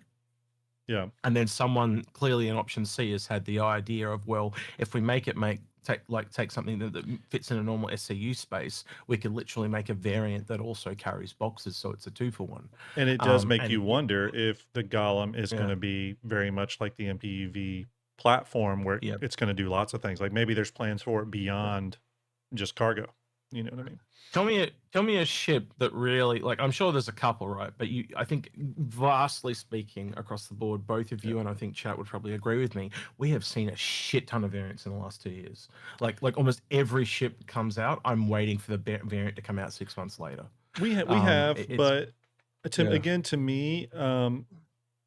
Yeah. And then someone clearly in option C has had the idea of, well, if we take something that fits in a normal SCU space, we could literally make a variant that also carries boxes, so it's a 2-for-1. And it does make you wonder if the Golem is going to be very much like the MPUV platform, where it's going to do lots of things. Like maybe there's plans for it beyond just cargo. You know what I mean? Tell me a ship that really, like, I'm sure there's a couple, right? But I think vastly speaking across the board, both of you and I think chat would probably agree with me, we have seen a shit ton of variants in the last 2 years. Like almost every ship comes out, I'm waiting for the variant to come out 6 months later. We have, but again, to me, and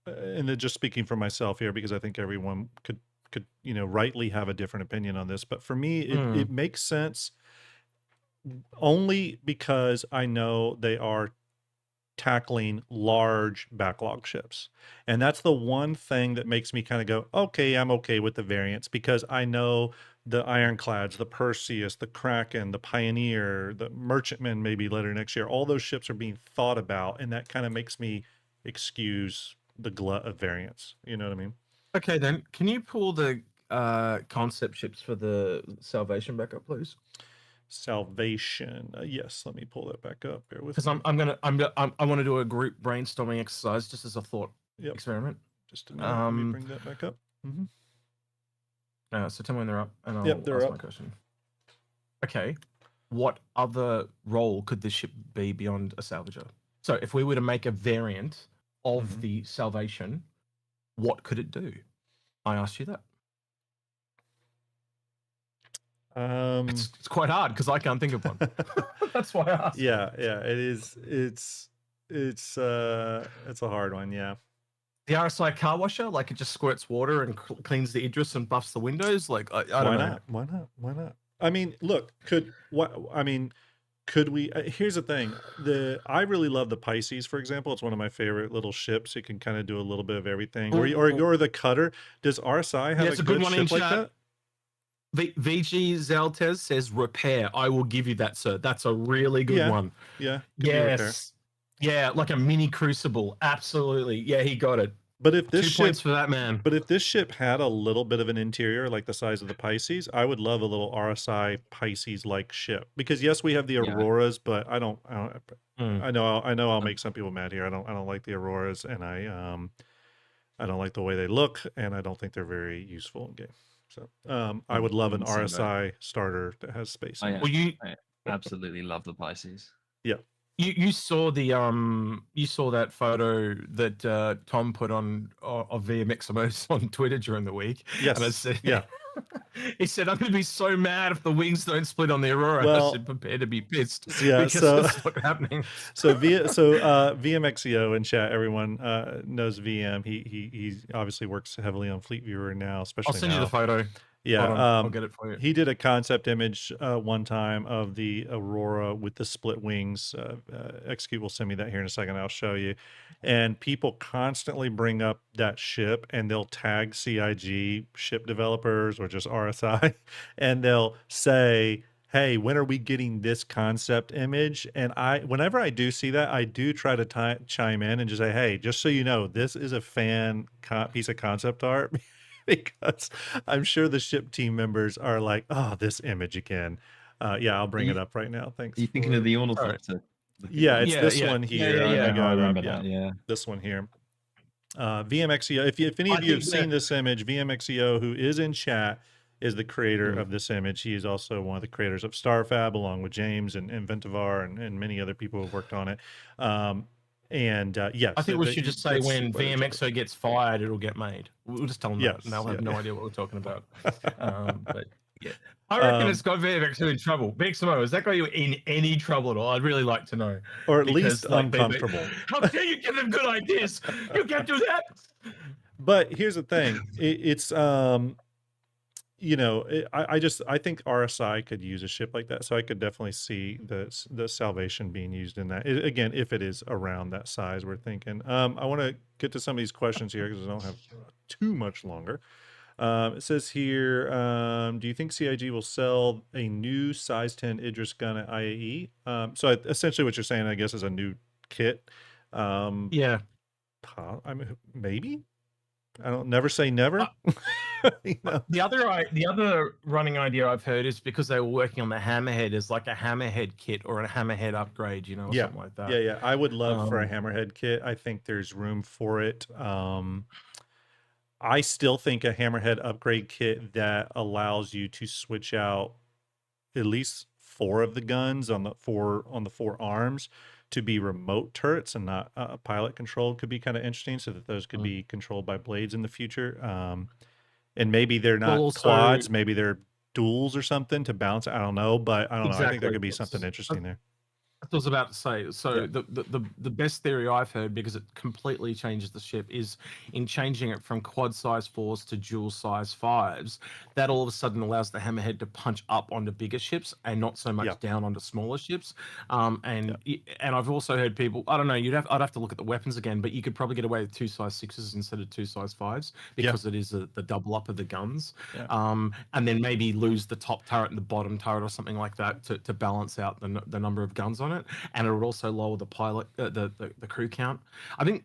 then just speaking for myself here, because I think everyone could rightly have a different opinion on this, but for me, it makes sense only because I know they are tackling large backlog ships. And that's the one thing that makes me kind of go, okay, I'm okay with the variants, because I know the Ironclads, the Perseus, the Kraken, the Pioneer, the Merchantman maybe later next year, all those ships are being thought about, and that kind of makes me excuse the glut of variants. You know what I mean? Okay, then can you pull the concept ships for the Salvation back up, please? Salvation. Yes, let me pull that back up. Bear with because me. I want to do a group brainstorming exercise just as a thought experiment. Just a minute. Let me bring that back up. So tell me when they're up, and I'll they're ask up. my question. Okay, what other role could this ship be beyond a salvager? So if we were to make a variant of the Salvation, what could it do? I asked you that. It's quite hard because I can't think of one. That's why I asked. Yeah, it is. It's a hard one. Yeah. The RSI car washer, like it just squirts water and cleans the Idris and buffs the windows. Like I don't know. Why not? I mean, look, could we? Here's the thing. I really love the Pisces, for example. It's one of my favorite little ships. It can kind of do a little bit of everything. Or the Cutter. Does RSI have a good ship like that? VG Zaltez says repair. I will give you that, sir. That's a really good one. Yeah. Yes. Yeah, like a mini Crucible. Absolutely. Yeah, he got it. But if this 2 points for that, man. But if this ship had a little bit of an interior like the size of the Pisces, I would love a little RSI Pisces-like ship. Because yes, we have the Auroras, but I know I'll make some people mad here. I don't like the Auroras, and I don't like the way they look, and I don't think they're very useful in game. So I would love an RSI starter that has space. I absolutely love the Pisces. Yeah. You saw that photo that Tom put on of VMXMOs on Twitter during the week. Yes. And I said, he said, I'm going to be so mad if the wings don't split on the Aurora. Well, I said, prepare to be pissed. Yeah, because that's what's happening. VMXEO in chat, everyone knows VM. He obviously works heavily on Fleet Viewer now, especially I'll send you the photo. Yeah, I'll get it for you. He did a concept image one time of the Aurora with the split wings. Execute will send me that here in a second. I'll show you. And people constantly bring up that ship, and they'll tag CIG ship developers or just RSI, and they'll say, hey, when are we getting this concept image? And whenever I do see that, I do try to chime in and just say, hey, just so you know, this is a fan piece of concept art. Because I'm sure the ship team members are like, oh, this image again. I'll bring it up right now. Thanks. Are you thinking of the ornithopter? Yeah, it's this one here. I remember that. Yeah, this one here. VMXEO. If any of you have seen this image, VMXEO, who is in chat, is the creator of this image. He is also one of the creators of StarFab, along with James and Ventivar and many other people who have worked on it. Yes, I think we should just say when VMXO gets fired, it'll get made. We'll just tell them that, and they'll have no idea what we're talking about. But yeah, I reckon it's got VMXO in trouble. VMXO, has that got you in any trouble at all? I'd really like to know, or at least uncomfortable. How dare you give them good ideas? You can't do that. But here's the thing. It's you know, I think RSI could use a ship like that, so I could definitely see the Salvation being used in that. Again, if it is around that size, we're thinking. I want to get to some of these questions here because I don't have too much longer. It says here, do you think CIG will sell a new size 10 Idris gun at IAE? So essentially what you're saying, I guess, is a new kit. Yeah. I mean, maybe. I don't never say never. You know? The other running idea I've heard is because they were working on the Hammerhead as like a Hammerhead kit or a Hammerhead upgrade, you know, or something like that. Yeah. I would love for a Hammerhead kit. I think there's room for it. I still think a Hammerhead upgrade kit that allows you to switch out at least 4 of the guns on the four arms to be remote turrets and not pilot controlled could be kind of interesting, so that those could be controlled by blades in the future. And maybe they're not quads, maybe they're duals or something to balance. I don't know, but I don't know. I think there could be something interesting there. I was about to say, so the best theory I've heard, because it completely changes the ship, is in changing it from quad size 4s to dual size 5s, that all of a sudden allows the Hammerhead to punch up onto bigger ships and not so much down onto smaller ships. And I've also heard people, I don't know, I'd have to look at the weapons again, but you could probably get away with 2 size 6s instead of 2 size 5s because it is the double up of the guns. And then maybe lose the top turret and the bottom turret or something like that to balance out the number of guns on it, and it would also lower the pilot the crew count. I think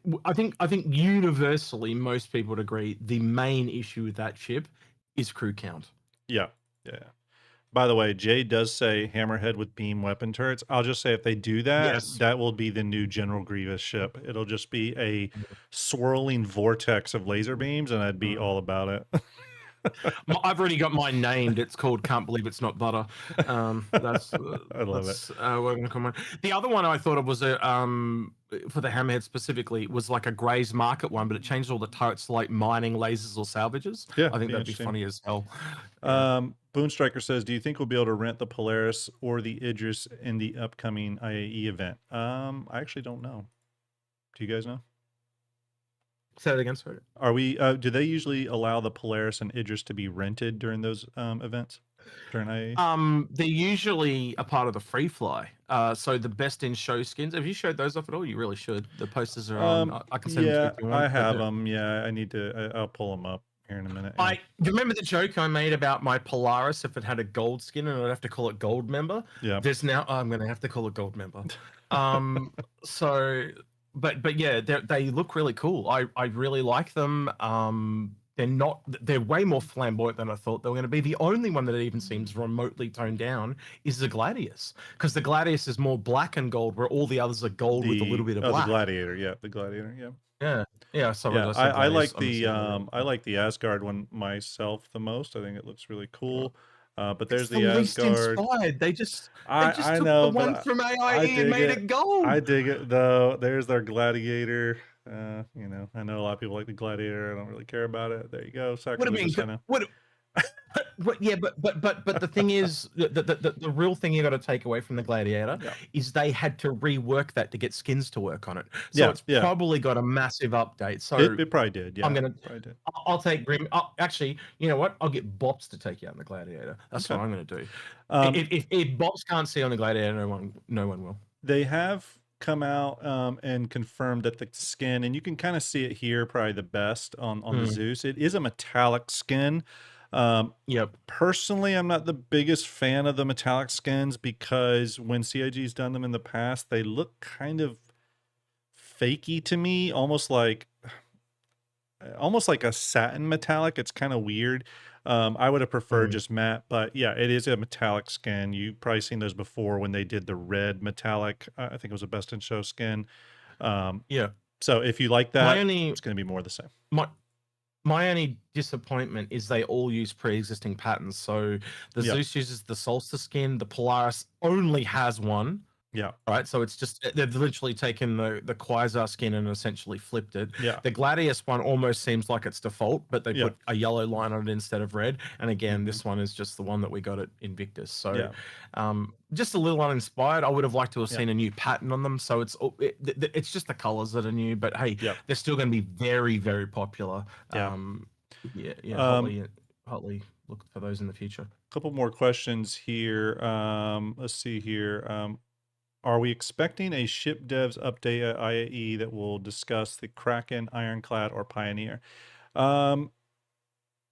universally most people would agree the main issue with that ship is crew count. Yeah. By the way, Jay does say Hammerhead with beam weapon turrets. I'll just say if they do that, that will be the new General Grievous ship. It'll just be a swirling vortex of laser beams, and I'd be all about it. I've already got mine named. It's called "Can't Believe It's Not Butter." That's I love it. what I'm gonna call mine. The other one I thought it was a for the Hammerhead specifically was like a Gray's Market one, but it changed all the turrets to like mining lasers or salvages. Yeah, I think that'd be funny as hell. Boone Striker says, "Do you think we'll be able to rent the Polaris or the Idris in the upcoming IAE event?" I actually don't know. Do you guys know? Say that again, sorry. Are we? Do they usually allow the Polaris and Idris to be rented during those events during IAE? They're usually a part of the free fly. So the best in show skins. Have you showed those off at all? You really should. The posters are on. I can send them to you if you want. I have them. Yeah, I need to. I'll pull them up here in a minute. I remember the joke I made about my Polaris if it had a gold skin and I'd have to call it Gold Member. Yeah. There's now. I'm going to have to call it Gold Member. So. But yeah, they look really cool. I really like them. They're way more flamboyant than I thought they were going to be. The only one that even seems remotely toned down is the Gladius, because the Gladius is more black and gold, where all the others are gold with a little bit of black. The Gladiator, the Gladiator, yeah. Sorry, I like the Asgard one myself the most. I think it looks really cool. But there's the Asgard. Inspired. They just I took know, the one from IAE and made it gold. I dig it though. There's their Gladiator. You know, I know a lot of people like the Gladiator. I don't really care about it. There you go. Yeah, but the thing is, the real thing you got to take away from the Gladiator is they had to rework that to get skins to work on it. So it's probably got a massive update. So it probably did. Yeah, I'll take Grim. Actually, you know what? I'll get Bops to take you out in the Gladiator. That's what I'm gonna do. If Bops can't see on the Gladiator, no one will. They have come out and confirmed that the skin, and you can kind of see it here, probably the best on the Zeus. It is a metallic skin. Personally, I'm not the biggest fan of the metallic skins because when CIG's done them in the past, they look kind of fakey to me, almost like a satin metallic. It's kind of weird. I would have preferred just matte, but yeah, it is a metallic skin. You've probably seen those before when they did the red metallic. I think it was a best in show skin. So if you like that, it's going to be more of the same. My only disappointment is they all use pre-existing patterns. So the Zeus uses the Solstice skin. The Polaris only has one. Yeah. Right, so it's just they've literally taken the Quasar skin and essentially flipped it. Yeah. The Gladius one almost seems like it's default, but they Yeah. put a yellow line on it instead of red. And again, Mhm. this one is just the one that we got at Invictus. So, Yeah. just a little uninspired. I would have liked to have Yeah. seen a new pattern on them. So it's just the colors that are new, but hey, Yep. they're still going to be very, very popular. Yeah. Hotly look for those in the future. Couple more questions here. Let's see here. Are we expecting a ship devs update at IAE that will discuss the Kraken, Ironclad, or Pioneer?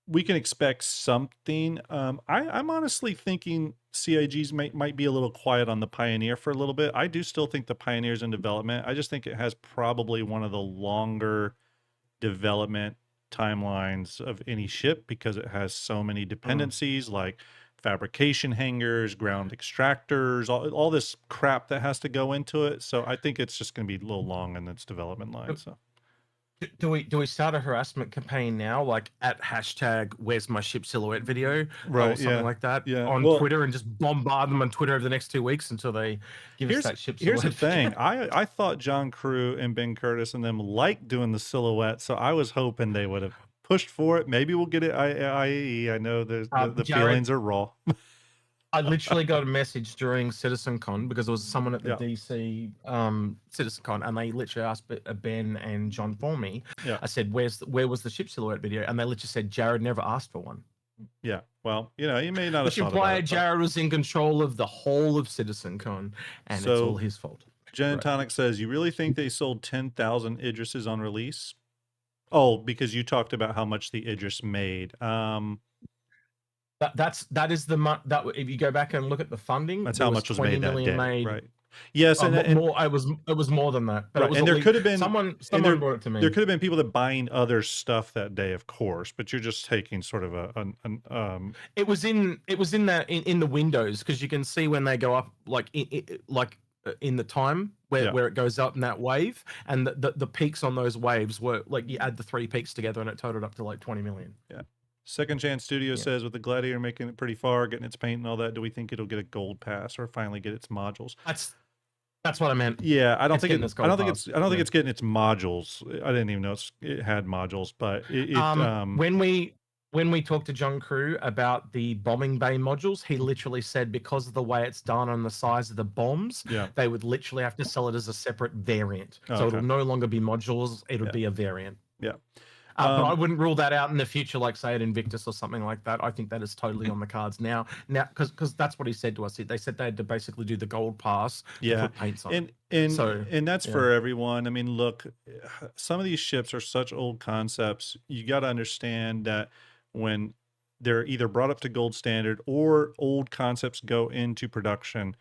We can expect something. I'm honestly thinking CIGs might be a little quiet on the Pioneer for a little bit. I do still think the Pioneer's in development. I just think it has probably one of the longer development timelines of any ship because it has so many dependencies like fabrication hangars, ground extractors, all this crap that has to go into it. So I think it's just going to be a little long in its development line. So do we start a harassment campaign now, like at hashtag where's my ship silhouette video, or something like that on Twitter, and just bombard them on Twitter over the next 2 weeks until they give us that ship silhouette? Here's the thing. I thought John Crew and Ben Curtis and them liked doing the silhouette, so I was hoping they would have pushed for it. Maybe we'll get it at IAE. I know the Jared, feelings are raw. I literally got a message during CitizenCon because there was someone at the DC CitizenCon, and they literally asked Ben and John for me. Yeah. I said, "Where was the ship silhouette video?" And they literally said, "Jared never asked for one." Yeah. Well, you may not have Which thought implied about it, Jared was in control of the whole of CitizenCon, and it's all his fault. Jen Tonic says, "You really think they sold 10,000 Idrises on release?" Oh, because you talked about how much the Idris made. That is that if you go back and look at the funding, that's how much was made that day, right? Yes, more. It was more than that. But right, and there could have been someone brought it to me. There could have been people that buying other stuff that day, of course. But you're just taking sort of It was in the windows because you can see when they go up, like in the time where it goes up in that wave, and the peaks on those waves were like you add the 3 peaks together and it totaled up to like 20 million. Yeah. Second Chance Studio says, with the Gladiator making it pretty far, getting its paint and all that, do we think it'll get a gold pass or finally get its modules? That's what I meant. Yeah, I don't think it's getting its modules. I didn't even know it had modules, but when we talked to John Crew about the bombing bay modules, he literally said because of the way it's done and the size of the bombs, they would literally have to sell it as a separate variant. So it'll no longer be modules; it'll be a variant. Yeah. But I wouldn't rule that out in the future, like say at Invictus or something like that. I think that is totally on the cards now, because that's what he said to us. They said they had to basically do the gold pass, put paints on. And that's for everyone. I mean, look, some of these ships are such old concepts. You got to understand that when they're either brought up to gold standard or old concepts go into production,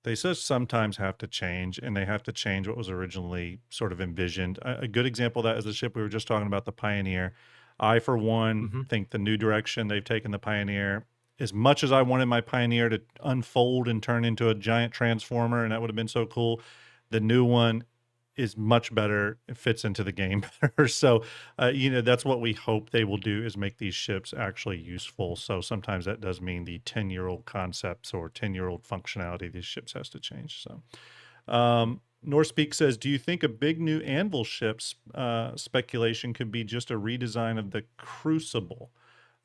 they just sometimes have to change, and they have to change what was originally sort of envisioned. A good example of that is the ship we were just talking about, the Pioneer. I, for one, think the new direction they've taken the Pioneer, as much as I wanted my Pioneer to unfold and turn into a giant transformer, and that would have been so cool, the new one is much better. It fits into the game better. So, that's what we hope they will do, is make these ships actually useful. So sometimes that does mean the 10-year-old concepts or 10-year-old functionality of these ships has to change. So, Norspeak says, do you think a big new Anvil ship's speculation could be just a redesign of the Crucible?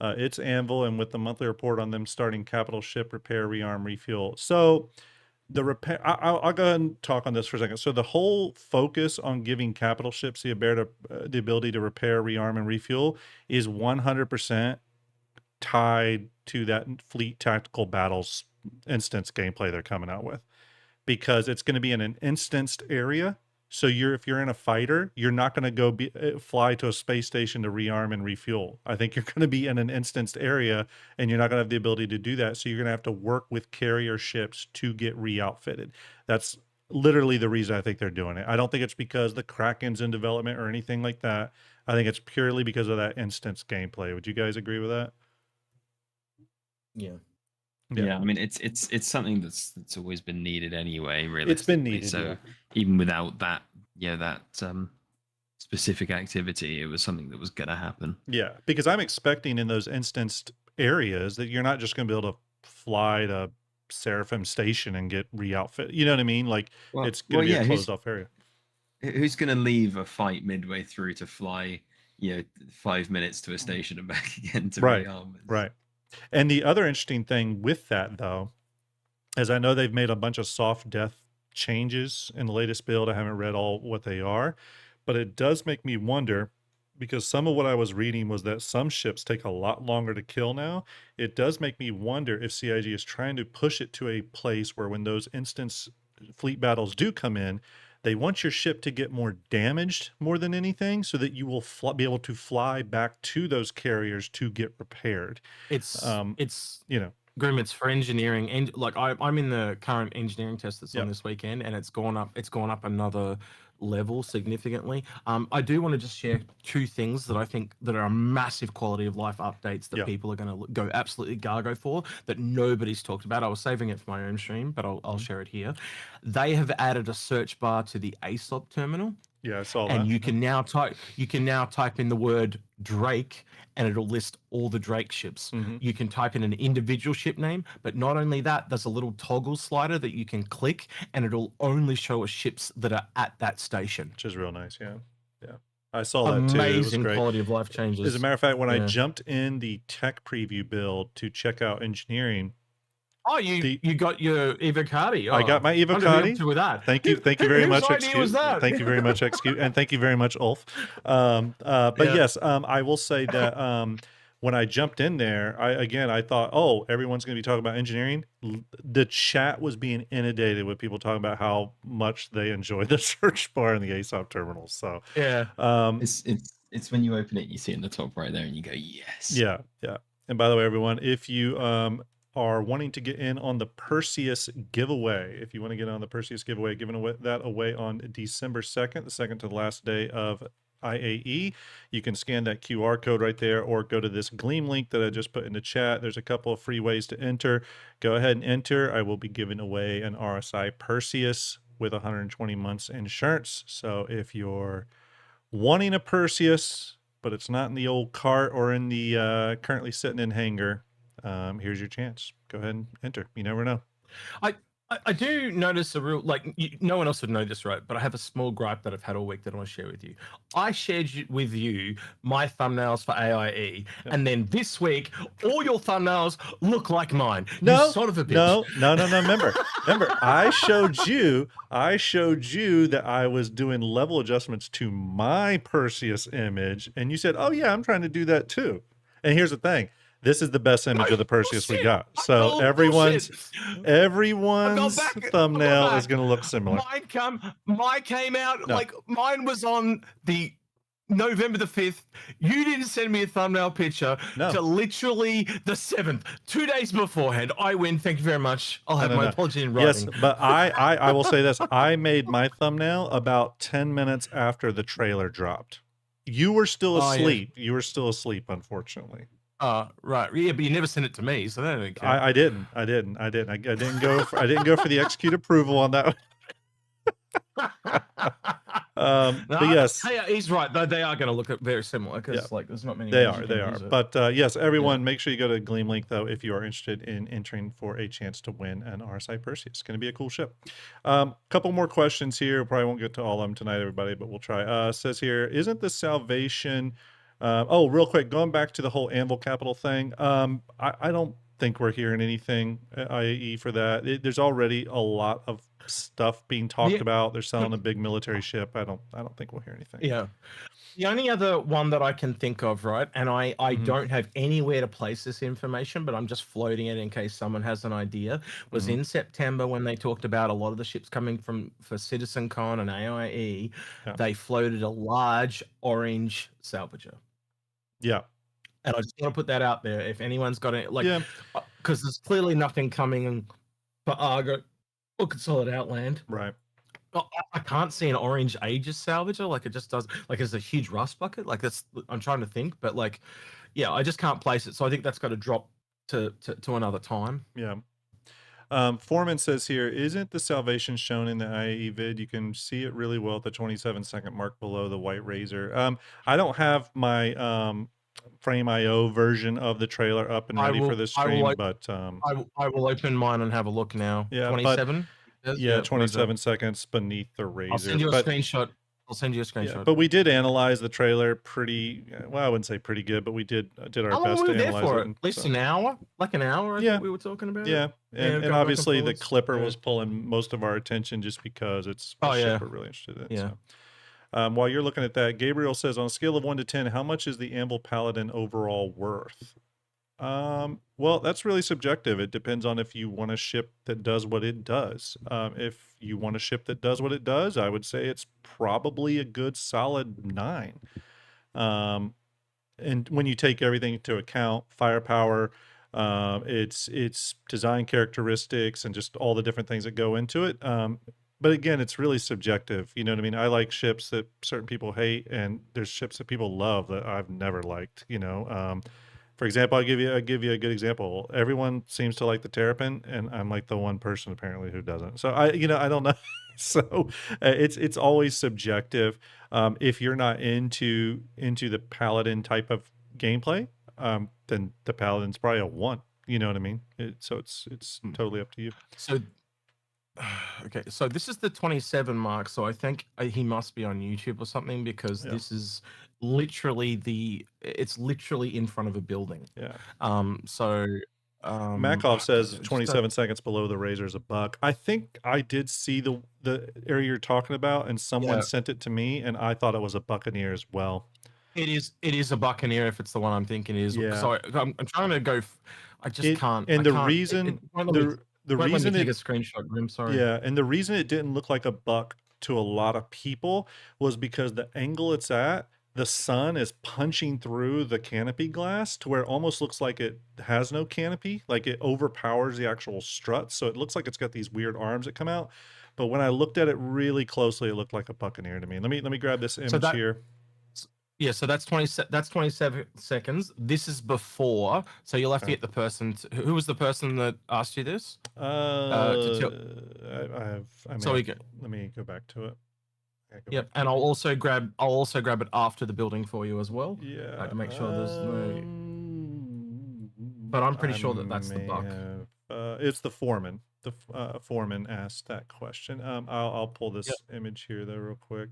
It's Anvil, and with the monthly report on them starting capital ship repair, rearm, refuel. So the repair, I'll go ahead and talk on this for a second. So the whole focus on giving capital ships the ability to repair, rearm, and refuel is 100% tied to that fleet tactical battles instance gameplay they're coming out with, because it's going to be in an instanced area. So if you're in a fighter, you're not going to go fly to a space station to rearm and refuel. I think you're going to be in an instanced area, and you're not going to have the ability to do that. So you're going to have to work with carrier ships to get re-outfitted. That's literally the reason I think they're doing it. I don't think it's because the Kraken's in development or anything like that. I think it's purely because of that instance gameplay. Would you guys agree with that? Yeah, I mean, it's something that's always been needed anyway. Really, it's been needed. So even without that, specific activity, it was something that was going to happen. Yeah, because I'm expecting in those instanced areas that you're not just going to be able to fly to Seraphim Station and get re-outfit. You know what I mean? Like it's going to be yeah, a closed off area. Who's going to leave a fight midway through to fly, 5 minutes to a station and back again to rearm? Right. And the other interesting thing with that, though, is I know they've made a bunch of soft death changes in the latest build. I haven't read all what they are, but it does make me wonder, because some of what I was reading was that some ships take a lot longer to kill now. It does make me wonder if CIG is trying to push it to a place where when those instance fleet battles do come in, they want your ship to get more damaged more than anything, so that you will be able to fly back to those carriers to get repaired. It's Grim, it's for engineering, and like I'm in the current engineering test that's on this weekend, and it's gone up another level significantly. I do want to just share two things that I think that are massive quality of life updates that people are going to go absolutely gaga for, that nobody's talked about. I was saving it for my own stream, but I'll share it here. They have added a search bar to the ASOP terminal. Yeah, I saw that. And you can now type in the word Drake, and it'll list all the Drake ships. You can type in an individual ship name, but not only that, there's a little toggle slider that you can click, and it'll only show us ships that are at that station. Which is real nice, yeah. I saw that too. Amazing quality of life changes. As a matter of fact, when I jumped in the tech preview build to check out engineering, oh, you got your Evocati. I got my Evocati. With that. Thank you very much, Execute. Thank you very much, Execute, and thank you very much, Ulf. Yes, I will say that when I jumped in there, I thought, oh, everyone's going to be talking about engineering. The chat was being inundated with people talking about how much they enjoy the search bar in the ASOP terminals. So it's when you open it, you see it in the top right there, and you go, yes. Yeah. And by the way, everyone, if you are wanting to get in on the Perseus giveaway, if you want to get on the Perseus giveaway, giving that away on December 2nd, the second to the last day of IAE, you can scan that QR code right there, or go to this Gleam link that I just put in the chat. There's a couple of free ways to enter. Go ahead and enter. I will be giving away an RSI Perseus with 120 months insurance. So if you're wanting a Perseus, but it's not in the old cart or in the currently sitting in hangar, here's your chance. Go ahead and enter. You never know. I do notice a real, no one else would know this, right? But I have a small gripe that I've had all week that I want to share with you. I shared with you my thumbnails for AIE, and then this week, all your thumbnails look like mine. No, you son of a bitch. No. Remember, I showed you that I was doing level adjustments to my Perseus image, and you said, oh yeah, I'm trying to do that too. And here's the thing. This is the best image of the Perseus we got. So everyone's thumbnail is going to look similar. Mine came out mine was on the November the 5th. You didn't send me a thumbnail picture to literally the 7th, 2 days beforehand. I win. Thank you very much. I'll have my apology in writing. Yes, but I will say this. I made my thumbnail about 10 minutes after the trailer dropped. You were still asleep. You were still asleep, unfortunately. Right. Yeah, but you never sent it to me, so that didn't count. I didn't. I didn't go for the execute approval on that one. But yes, he's right. They are going to look very similar, because there's not many. They are. But yes, everyone, make sure you go to Gleam link though if you are interested in entering for a chance to win an RSI Perseus. It's going to be a cool ship. Couple more questions here. Probably won't get to all of them tonight, everybody, but we'll try. Says here, isn't the Salvation? Real quick, going back to the whole Anvil Capital thing. I don't think we're hearing anything at IAE for that. There's already a lot of stuff being talked about. They're selling a big military ship. I don't think we'll hear anything. Yeah. The only other one that I can think of, right, and I don't have anywhere to place this information, but I'm just floating it in case someone has an idea, was in September when they talked about a lot of the ships coming for CitizenCon and AIE, they floated a large orange salvager. Yeah. And I just want to put that out there. If anyone's got it, because there's clearly nothing coming for Argo or Consolidate Outland. Right. I can't see an orange Aegis salvager. It just does. It's a huge rust bucket. I'm trying to think, but I just can't place it. So I think that's got to drop to another time. Yeah. Foreman says here, isn't the Salvation shown in the IAE vid? You can see it really well at the 27-second mark below the white razor. I don't have my Frame.io version of the trailer up and I ready for will. this I will. stream, Op- but I will open mine and have a look now. yeah, but 27. yeah, Where's that? 27 seconds beneath the I'll razor. send you a But screenshot. I'll send you a yeah, screenshot. but we did analyze the trailer pretty well. I wouldn't say pretty good, but we did our How long best were to we there analyze for it. it? And At least so, an hour? Like an hour, I yeah, think we were talking about it. yeah, and going back and obviously the forwards. Clipper Yeah. was pulling most of our attention just because it's a Oh, ship yeah. we're really interested in. Yeah. So. While you're looking at that, Gabriel says, on a scale of 1 to 10, how much is the Anvil Paladin overall worth? Well, that's really subjective. It depends on if you want a ship that does what it does. If you want a ship that does what it does, I would say it's probably a good solid 9. And when you take everything into account, firepower, its design characteristics, and just all the different things that go into it. But again, it's really subjective. You know what I mean? I like ships that certain people hate, and there's ships that people love that I've never liked. For example, I'll give you a good example. Everyone seems to like the Terrapin, and I'm like the one person apparently who doesn't. So I don't know. So it's always subjective. If you're not into the Paladin type of gameplay, then the Paladin's probably a 1. You know what I mean? So it's totally up to you. So, okay, so this is the 27 mark. So I think he must be on YouTube or something, because Yeah. this is literally it's literally in front of a building. Yeah. Makov says 27 seconds below the razor is a buck. I think I did see the area you're talking about, and someone sent it to me, and I thought it was a Buccaneer as well. It is a Buccaneer if it's the one I'm thinking it is. Yeah. So I'm trying to go. I just can't. And I the can't, reason won't let me- the won't let me reason take it a screenshot. I'm sorry. Yeah, and the reason it didn't look like a buck to a lot of people was because the angle it's at, the sun is punching through the canopy glass to where it almost looks like it has no canopy, like it overpowers the actual struts. So it looks like it's got these weird arms that come out. But when I looked at it really closely, it looked like a Buccaneer to me. Let me grab this image here. Yeah, so that's 27 seconds. This is before, so you'll have to get the person. Who was the person that asked you this? Let me go back to it. Yep, and I'll also grab it after the building for you as well. Yeah, to make sure there's no. But I'm pretty sure that's the buck. It's the foreman. The foreman asked that question. I'll pull this image here though real quick.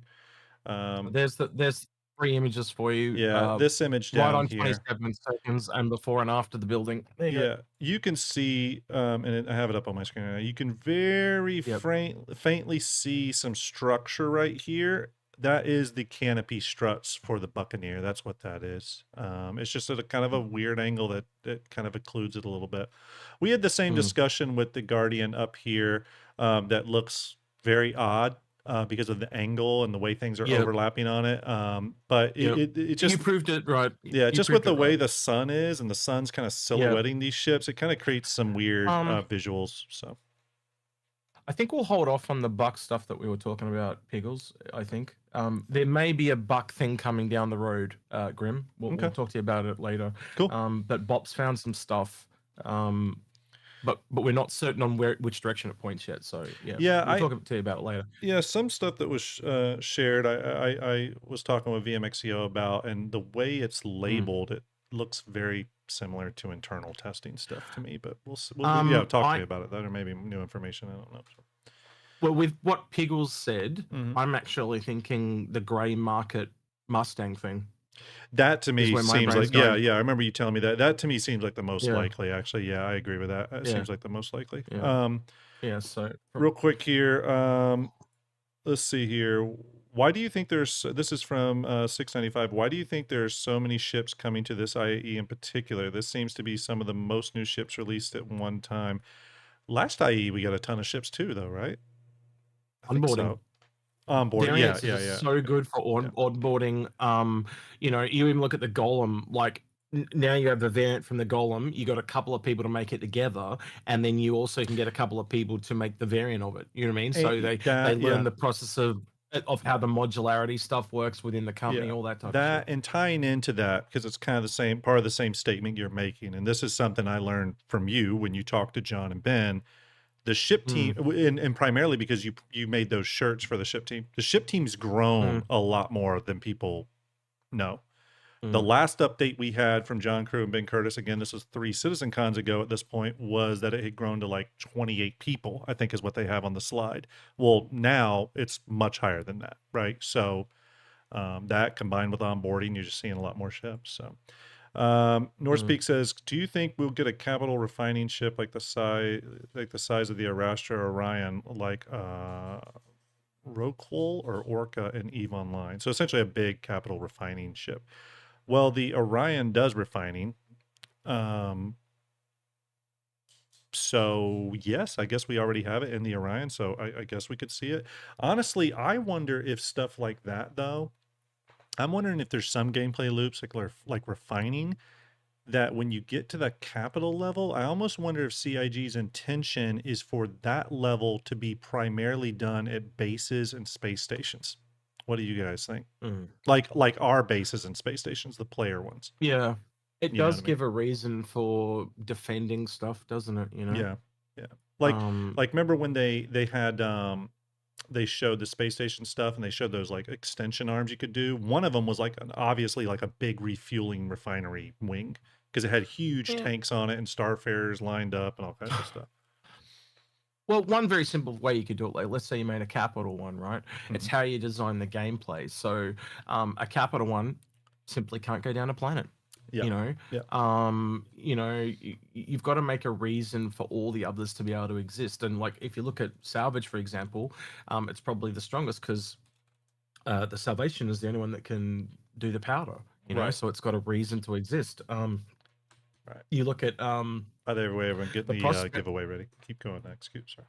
There's 3 images for you. Yeah, this image down right on here. 27 seconds and before and after the building. There you go. You can see, and I have it up on my screen now. You can very faintly see some structure right here. That is the canopy struts for the Buccaneer. That's what that is. It's just at a kind of a weird angle that kind of occludes it a little bit. We had the same discussion with the Guardian up here that looks very odd. Because of the angle and the way things are overlapping on it. But it just... You proved it right. Yeah, just with the way the sun is, and the sun's kind of silhouetting these ships, it kind of creates some weird visuals. So I think we'll hold off on the buck stuff that we were talking about, Piggles. I think there may be a buck thing coming down the road, Grim. We'll talk to you about it later. Cool. But Bop's found some stuff. But we're not certain on which direction it points yet. So we'll talk to you about it later. Yeah, some stuff that was shared, I was talking with VMXEO about, and the way it's labeled, it looks very similar to internal testing stuff to me. But we'll talk to you about it. That or maybe new information. I don't know. Well, with what Piggles said, I'm actually thinking the grey market Mustang thing. That to me seems like I remember you telling me that. That to me seems like the most likely. Actually, yeah, I agree with that. It seems like the most likely. So real quick here, let's see here. Why do you think there's? This is from 695. Why do you think there's so many ships coming to this IAE in particular? This seems to be some of the most new ships released at one time. Last IAE we got a ton of ships too, though, right? Onboarding. Onboarding, yeah. So good for onboarding. You even look at the Golem. Like now you have the variant from the Golem. You got a couple of people to make it together, and then you also can get a couple of people to make the variant of it. You know what I mean? So they learn the process of how the modularity stuff works within the company, all that type of shit. And tying into that, because it's kind of the same part of the same statement you're making, and this is something I learned from you when you talked to John and Ben. The ship team, and primarily because you made those shirts for the ship team. The ship team's grown a lot more than people know. The last update we had from John Crew and Ben Curtis, again, this was 3 Citizen Cons ago at this point, was that it had grown to like 28 people, I think is what they have on the slide. Well, now it's much higher than that, right? So that combined with onboarding, you're just seeing a lot more ships. So Northspeak says, do you think we'll get a capital refining ship like the size of the Arastra Orion, like Roquel or Orca and EVE Online? So essentially a big capital refining ship. Well, the Orion does refining. So yes, I guess we already have it in the Orion. So I guess we could see it. Honestly, I wonder if stuff like that, though, I'm wondering if there's some gameplay loops like refining that when you get to the capital level, I almost wonder if CIG's intention is for that level to be primarily done at bases and space stations. What do you guys think? Like our bases and space stations, the player ones. Yeah. It You know does what I mean? give a reason for defending stuff, doesn't it? You know? Yeah. Yeah. Like remember when they had they showed the space station stuff and they showed those like extension arms you could do. One of them was like obviously like a big refueling refinery wing because it had huge tanks on it and starfarers lined up and all kinds of stuff. Well, one very simple way you could do it, like let's say you made a capital one, right? It's how you design the gameplay. So a capital one simply can't go down a planet. Yeah. You know, you know, you've got to make a reason for all the others to be able to exist. And like, if you look at Salvage, for example, it's probably the strongest because the Salvation is the only one that can do the powder. You know, Right. so it's got a reason to exist. Right. You look at By the way, everyone, get the giveaway ready. Keep going next. Sorry.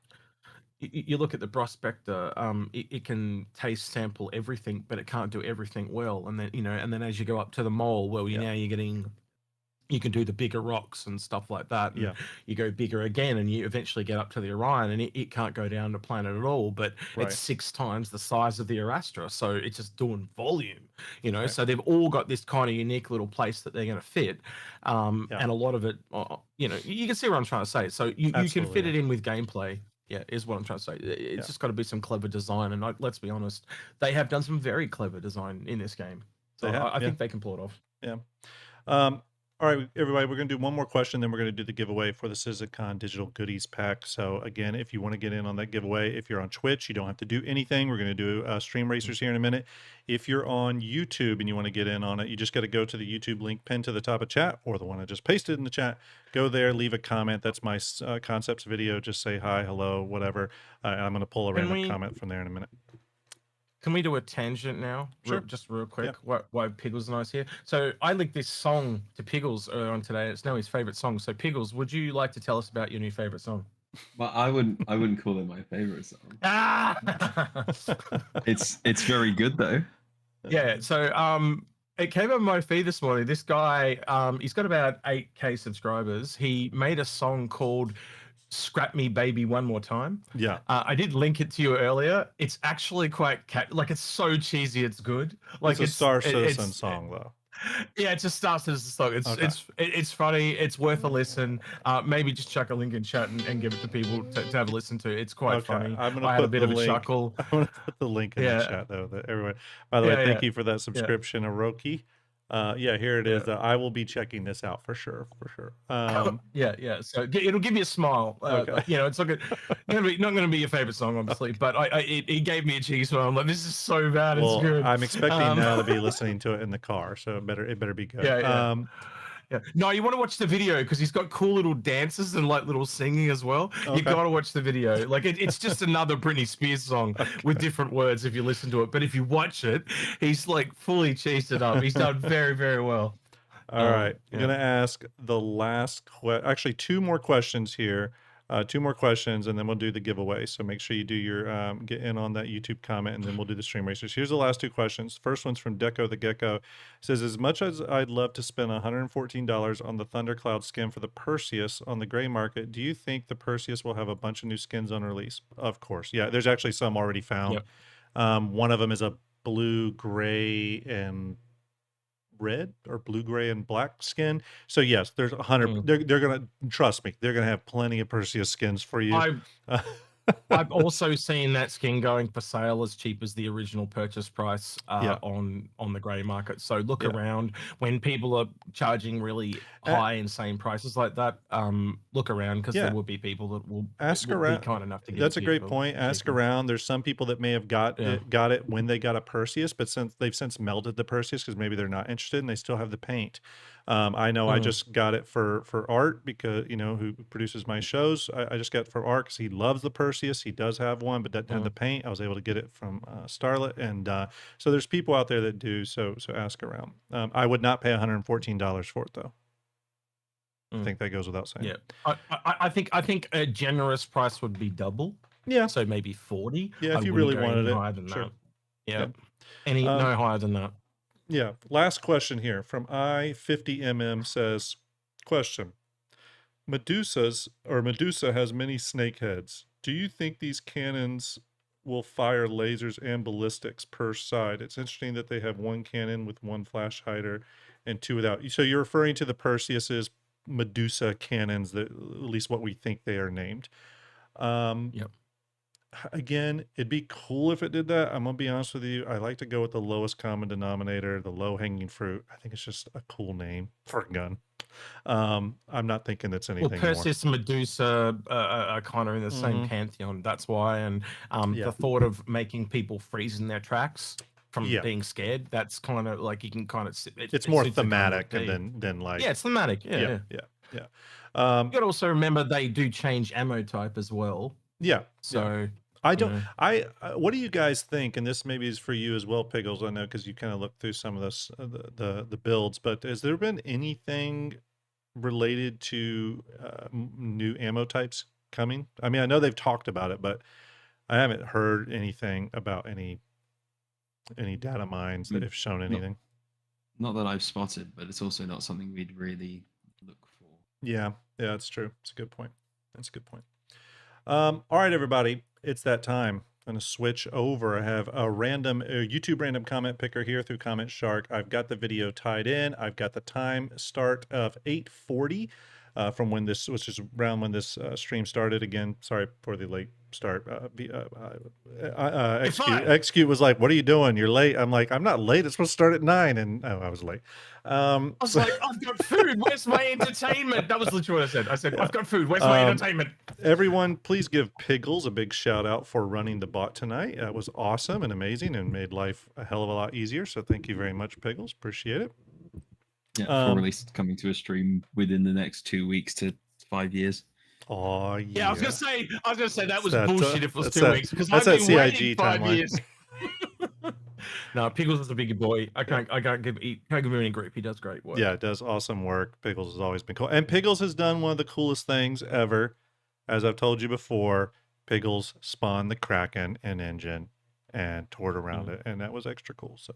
You look at the Prospector, it can taste sample everything, but it can't do everything well. And then, you know, and then as you go up to the mole, well, now you're getting, you can do the bigger rocks and stuff like that. And you go bigger again, and you eventually get up to the Orion, and it can't go down the planet at all, but it's 6 times the size of the Arastra. So it's just doing volume, you know. So they've all got this kind of unique little place that they're going to fit. And a lot of it, you know, you can see what I'm trying to say. So you can fit it in with gameplay. Yeah, is what I'm trying to say. It's just got to be some clever design, and let's be honest, they have done some very clever design in this game. So I think they can pull it off. Yeah. All right, everybody, we're going to do one more question, then we're going to do the giveaway for the CitizenCon Digital Goodies Pack. So again, if you want to get in on that giveaway, if you're on Twitch, you don't have to do anything. We're going to do Stream Racers here in a minute. If you're on YouTube and you want to get in on it, you just got to go to the YouTube link pinned to the top of chat, or the one I just pasted in the chat. Go there, leave a comment. That's my concepts video. Just say hi, hello, whatever. I'm going to pull a random comment from there in a minute. Can we do a tangent now? Sure. Just real quick. Why Piggles and I's here? So I linked this song to Piggles earlier on today. It's now his favorite song. So Piggles, would you like to tell us about your new favorite song? Well, I wouldn't call it my favorite song. It's very good though. Yeah. So it came on my feed this morning. This guy, he's got about 8K subscribers. He made a song called "Scrap Me Baby One More Time." Yeah. I did link it to you earlier. It's actually quite like it's so cheesy, it's good. Like it's a Star Citizen song though. Yeah, it's a Star Citizen song. It's funny. It's worth a listen. Maybe just chuck a link in chat and give it to people to have a listen to. It's quite funny. I had a bit of a chuckle. I'm gonna put the link in the chat though. That everyone. By the way, thank you for that subscription, Aroki. Here it is. I will be checking this out for sure. Yeah. So it'll give you a smile. You know, it's not going to be your favorite song, obviously, but it gave me a cheese smile. I'm like, this is so bad. It's good. I'm expecting now to be listening to it in the car, so it better be good. Yeah. No, you want to watch the video because he's got cool little dances and like little singing as well. You got to watch the video. Like it's just another Britney Spears song with different words if you listen to it. But if you watch it, he's like fully cheesed it up. He's done very, very well. All right. I'm going to ask the last actually 2 more questions here. 2 more questions, and then we'll do the giveaway. So make sure you do your get in on that YouTube comment, and then we'll do the Stream Racers. Here's the last 2 questions. First one's from Deco the Gecko. It says, as much as I'd love to spend $114 on the Thundercloud skin for the Perseus on the gray market, do you think the Perseus will have a bunch of new skins on release? Of course. Yeah, there's actually some already found. One of them is a blue, gray, and red, or blue, gray, and black skin. So yes, there's 100. They're gonna, trust me, they're gonna have plenty of Perseus skins for you. I've also seen that skin going for sale as cheap as the original purchase price Yeah. on the grey market. So look Yeah. around when people are charging really high, insane prices like that. Look around because there will be people that will be kind enough to give. That's a great point. Ask around. There's some people that may have got it when they got a Perseus, but since they've since melted the Perseus because maybe they're not interested and they still have the paint. I know I just got it for Art because who produces my shows. I just got it for Art because he loves the Perseus. He does have one, but doesn't have the paint. I was able to get it from Starlet, and so there's people out there that do. So ask around. I would not pay $114 for it though. I think that goes without saying. Yeah, I think a generous price would be double. Yeah, so maybe 40. Yeah, if you really wanted it, higher than sure. that. Yeah, no higher than that. Yeah. Last question here from I50mm says, question: Medusa has many snake heads. Do you think these cannons will fire lasers and ballistics per side? It's interesting that they have one cannon with one flash hider and two without. So you're referring to the Perseus's Medusa cannons, that at least what we think they are named. Yep. Again, it'd be cool if it did that. I'm gonna be honest with you. I like to go with the lowest common denominator, the low hanging fruit. I think it's just a cool name for a gun. I'm not thinking it's anything more. Perseus and Medusa are kind of in the same pantheon. That's why, and the thought of making people freeze in their tracks from being scared, that's kind of like you can kind of it's more thematic than like it's thematic. Yeah. You got to also remember they do change ammo type as well. So what do you guys think? And this maybe is for you as well, Piggles. I know because you kind of looked through some of this the builds, but has there been anything related to new ammo types coming? I mean, I know they've talked about it, but I haven't heard anything about any data mines that have shown anything. Not that I've spotted, but it's also not something we'd really look for. Yeah, that's true. It's a good point. That's a good point. All right, everybody, it's that time. I'm going to switch over. I have a random YouTube random comment picker here through Comment Shark. I've got the video tied in. I've got the time start of 8:40 from when this, which is around when this stream started. Again, sorry for the late start. Execute was like, "What are you doing? You're late." I'm like, "I'm not late. It's supposed to start at 9." And I was late. I was like, "I've got food. Where's my entertainment?" That was literally what I said. I said, "I've got food. Where's my entertainment?" Everyone, please give Piggles a big shout out for running the bot tonight. That was awesome and amazing and made life a hell of a lot easier. So thank you very much, Piggles. Appreciate it. Yeah, for release coming to a stream within the next 2 weeks to 5 years. Oh yeah. Yeah, I was gonna say that was bullshit if it was 2 weeks because that's I've been CIG waiting 5 timeline. years. No, Piggles is a big boy. I can't give him any grief. He does great work. Yeah, it does awesome work. Piggles has always been cool, and Piggles has done one of the coolest things ever. As I've told you before, Piggles spawned the Kraken and engine and toured around it, and that was extra cool. So,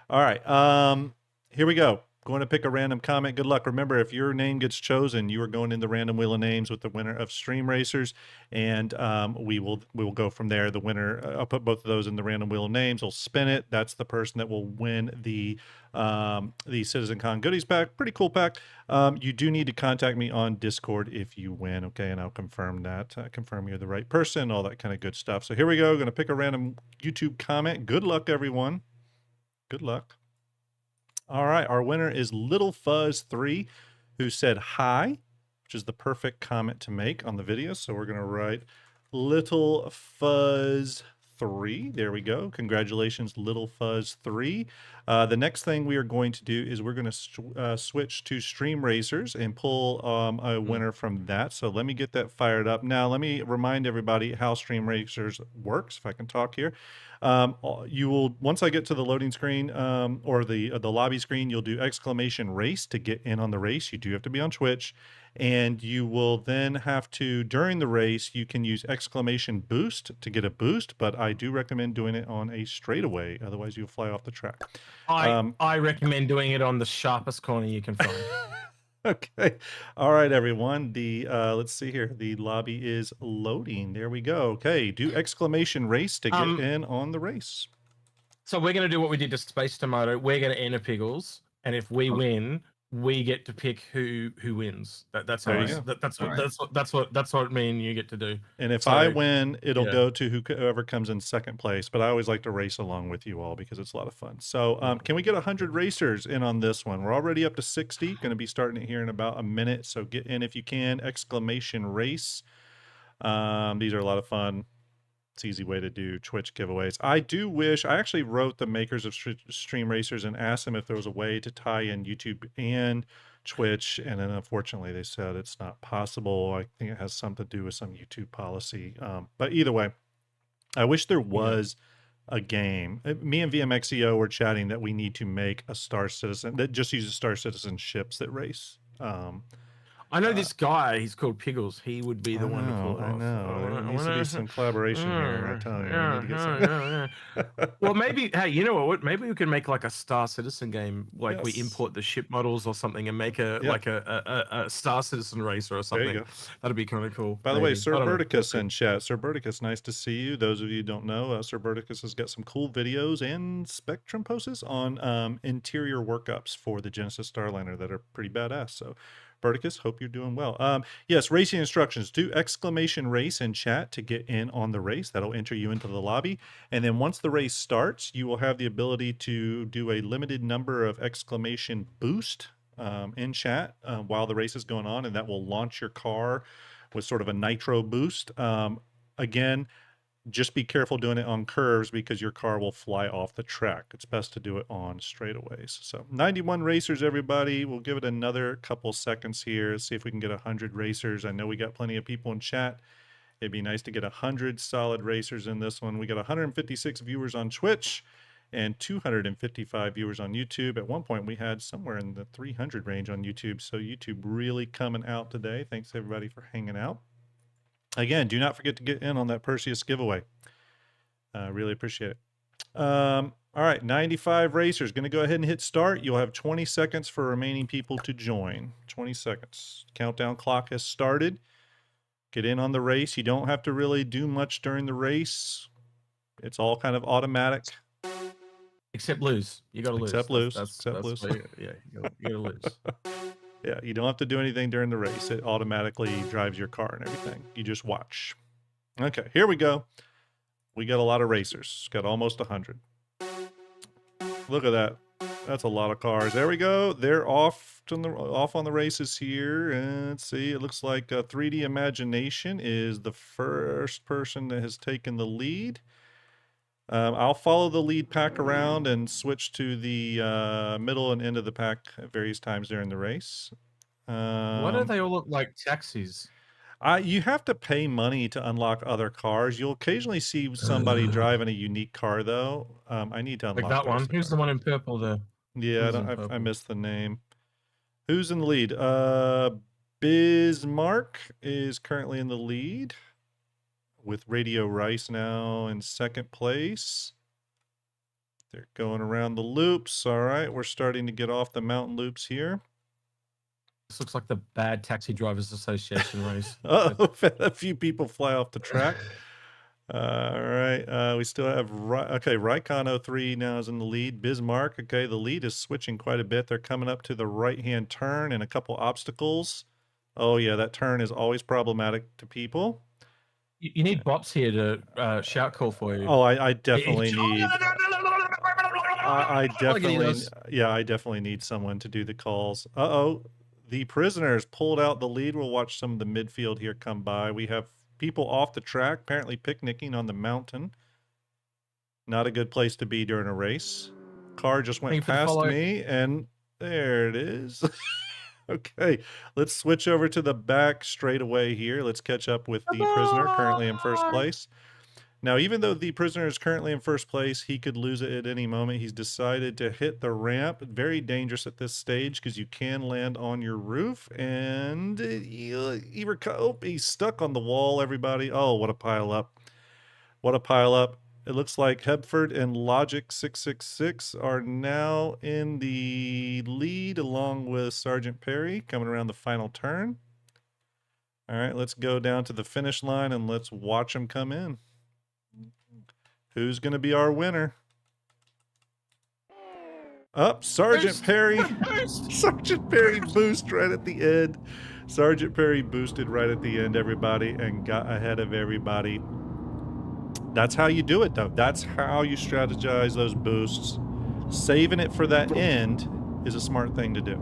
all right, here we go. Going to pick a random comment. Good luck. Remember, if your name gets chosen, you are going in the random wheel of names with the winner of Stream Racers, and we will go from there. The winner, I'll put both of those in the random wheel of names. I'll spin it. That's the person that will win the CitizenCon goodies pack. Pretty cool pack. You do need to contact me on Discord if you win, okay? And I'll confirm that. Confirm you're the right person. All that kind of good stuff. So here we go. Going to pick a random YouTube comment. Good luck, everyone. Good luck. All right, our winner is Little Fuzz 3, who said hi, which is the perfect comment to make on the video. So we're going to write Little Fuzz 3. There we go. Congratulations, Little Fuzz 3. The next thing we are going to do is we're going to switch to Stream Racers and pull a winner from that. So let me get that fired up. Now, let me remind everybody how Stream Racers works, if I can talk here. You will, once I get to the loading screen or the lobby screen, you'll do exclamation race to get in on the race. You do have to be on Twitch, and you will then have to, during the race, you can use exclamation boost to get a boost, but I do recommend doing it on a straightaway. Otherwise you'll fly off the track. I recommend doing it on the sharpest corner you can find. Okay. All right, everyone. The let's see here. The lobby is loading. There we go. Okay. Do exclamation race to get in on the race. So we're going to do what we did to Space Tomato. We're going to enter Piggles, and if we win, we get to pick who wins. That's how There you it's, go. that's what me and you get to do. And if So, I win, it'll yeah. go to whoever comes in second place. But I always like to race along with you all because it's a lot of fun. So can we get 100 racers in on this one? We're already up to 60. Going to be starting it here in about a minute. So get in if you can. Exclamation race. These are a lot of fun. It's an easy way to do Twitch giveaways. I do wish, I actually wrote the makers of Stream Racers and asked them if there was a way to tie in YouTube and Twitch, and then unfortunately they said it's not possible. I think it has something to do with some YouTube policy. But either way, I wish there was a game. Me and VMXEO were chatting that we need to make a Star Citizen that just uses Star Citizen ships that race. I know this guy. He's called Piggles. He would be the one to pull it I off. know. There needs to be some collaboration here. I tell you, we need to get some. Well, maybe. Hey, you know what? Maybe we can make like a Star Citizen game. Like we Yes. import the ship models or something and make a like a Star Citizen racer or something. There you go. That'd be kind of cool. By the way, maybe. Sir I don't know. Berticus in chat. Sir Berticus, nice to see you. Those of you who don't know, Sir Berticus has got some cool videos and Spectrum posts on interior workups for the Genesis Starliner that are pretty badass. So, Berticus, hope you're doing well. Yes, racing instructions. Do exclamation race in chat to get in on the race. That'll enter you into the lobby. And then once the race starts, you will have the ability to do a limited number of exclamation boost in chat while the race is going on, and that will launch your car with sort of a nitro boost. Again, just be careful doing it on curves because your car will fly off the track. It's best to do it on straightaways. So 91 racers, everybody. We'll give it another couple seconds here. See if we can get 100 racers. I know we got plenty of people in chat. It'd be nice to get 100 solid racers in this one. We got 156 viewers on Twitch and 255 viewers on YouTube. At one point, we had somewhere in the 300 range on YouTube. So YouTube really coming out today. Thanks, everybody, for hanging out. Again, do not forget to get in on that Perseus giveaway. Really appreciate it. All right, 95 racers. Going to go ahead and hit start. You'll have 20 seconds for remaining people to join. 20 seconds. Countdown clock has started. Get in on the race. You don't have to really do much during the race. It's all kind of automatic. Except lose. You got to lose. Except lose. That's lose. why you got to lose. Yeah, you don't have to do anything during the race. It automatically drives your car and everything. You just watch. Okay, here we go. We got a lot of racers. Got almost 100. Look at that. That's a lot of cars. There we go. They're off on the races here. And let's see. It looks like 3D Imagination is the first person that has taken the lead. I'll follow the lead pack around and switch to the middle and end of the pack at various times during the race. Why do they all look like taxis? You have to pay money to unlock other cars. You'll occasionally see somebody driving a unique car, though. I need to unlock Like that one. those. Who's the one in purple there? Yeah, I missed the name. Who's in the lead? Bismarck is currently in the lead, with Radio Rice now in second place. They're going around the loops. All right, we're starting to get off the mountain loops here. This looks like the Bad Taxi Drivers Association race. Oh, a few people fly off the track. All right, we still have Raikkonen 03 now is in the lead. Bismarck, okay, the lead is switching quite a bit. They're coming up to the right-hand turn and a couple obstacles. Oh yeah, that turn is always problematic to people. You need bots here to shout call for you. Oh, I definitely need. I definitely need someone to do the calls. Uh-oh, the prisoners pulled out the lead. We'll watch some of the midfield here come by. We have people off the track, apparently picnicking on the mountain. Not a good place to be during a race. Car just went past me, and there it is. Okay, let's switch over to the back straight away here. Let's catch up with the prisoner currently in first place. Now, even though the prisoner is currently in first place, he could lose it at any moment. He's decided to hit the ramp. Very dangerous at this stage because you can land on your roof. And he's stuck on the wall, everybody. Oh, what a pile up. What a pile up. It looks like Hebford and Logic 666 are now in the lead along with Sergeant Perry coming around the final turn. All right, let's go down to the finish line and let's watch them come in. Who's going to be our winner? Up, Sergeant Boost! Perry. Boost! Sergeant Perry boost right at the end. Sergeant Perry boosted right at the end, everybody, and got ahead of everybody. That's how you do it, though. That's how you strategize those boosts. Saving it for that end is a smart thing to do.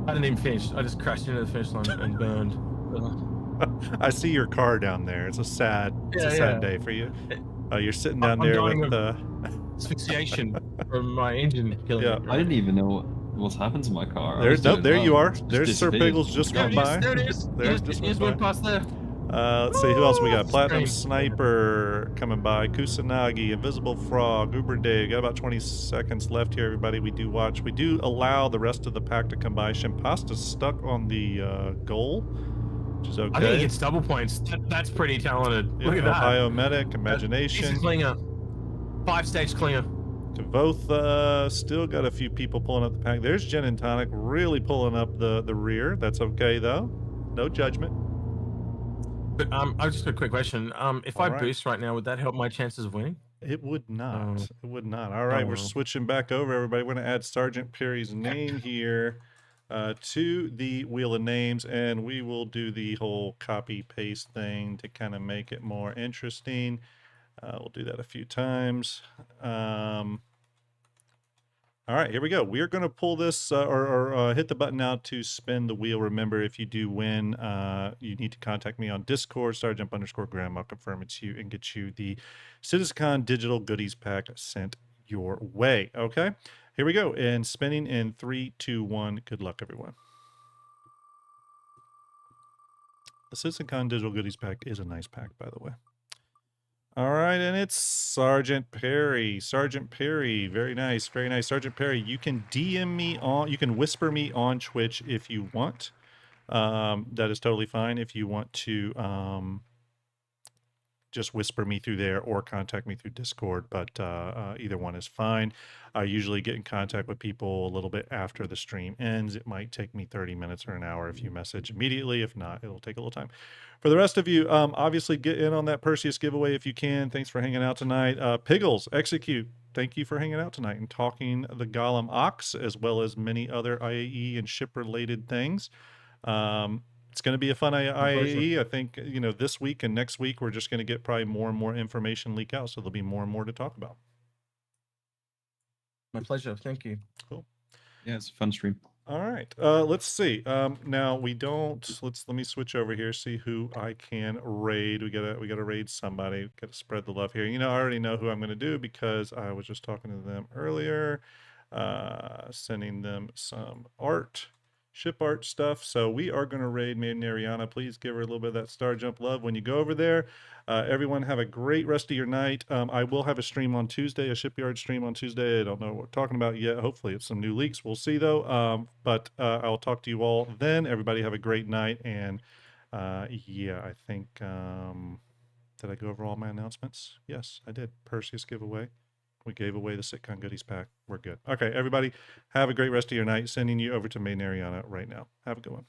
I didn't even finish. I just crashed into the finish line and burned. I see your car down there. It's a sad, day for you. You're sitting down there with the asphyxiation from my engine killing Yeah. me. I didn't even know what's happened to my car. There's there you are. There's Sir disappeared. Piggles just went by. There it is. There's It just just went went by. past there. Let's see who else we got. Platinum Screen. Sniper coming by. Kusanagi, Invisible Frog, Uber Day. Got about 20 seconds left here, everybody. We do watch. We do allow the rest of the pack to come by. Shimpasta's stuck on the goal, which is okay. I think he gets double points. That's pretty talented. Yeah, Look at that. Ohio Medic, He's a Imagination. clinger. 5-stage clinger. Both still got a few people pulling up the pack. There's Gin and Tonic really pulling up the rear. That's okay though. No judgment. But I just got a quick question. If I All right. boost right now, would that help my chances of winning? It would not. Oh. It would not. All right, we're well. switching back over, everybody. We're going to add Sergeant Perry's name here to the wheel of names, and we will do the whole copy paste thing to kind of make it more interesting. We'll do that a few times. All right, here we go. We're going to pull this or hit the button now to spin the wheel. Remember, if you do win, you need to contact me on Discord, STARJUMP_Graham. I'll confirm it to you and get you the CitizenCon digital goodies pack sent your way. Okay, here we go. And spinning in 3, 2, 1. Good luck, everyone. The CitizenCon digital goodies pack is a nice pack, by the way. All right, and it's Sergeant Perry. Sergeant Perry, very nice, very nice. Sergeant Perry, you can DM me on, you can whisper me on Twitch if you want. That is totally fine. If you want to just whisper me through there or contact me through Discord, but either one is fine. I usually get in contact with people a little bit after the stream ends. It might take me 30 minutes or an hour if you message immediately. If not, it'll take a little time. For the rest of you, obviously get in on that Perseus giveaway if you can. Thanks for hanging out tonight. Piggles, Execute, thank you for hanging out tonight and talking the Gollum Ox, as well as many other IAE and ship-related things. It's going to be a fun IAE. I think, you know, this week and next week, we're just going to get probably more and more information leak out. So there'll be more and more to talk about. My pleasure. Thank you. Cool. Yeah, it's a fun stream. All right. Let's see. Now we don't, let me switch over here, see who I can raid. We gotta raid somebody. Gotta spread the love here. You know, I already know who I'm going to do because I was just talking to them earlier, sending them some art. Ship art stuff. So we are going to raid Maiden Ariana. Please give her a little bit of that Star Jump love when you go over there. Everyone have a great rest of your night. I will have a stream on Tuesday, a Shipyard stream on Tuesday. I don't know what we're talking about yet. Hopefully it's some new leaks. We'll see though. But I'll talk to you all then. Everybody have a great night. And yeah, I think, did I go over all my announcements? Yes, I did. Perseus giveaway. We gave away the Sitcon goodies pack. We're good. Okay, everybody, have a great rest of your night. Sending you over to Maiden Ariana right now. Have a good one.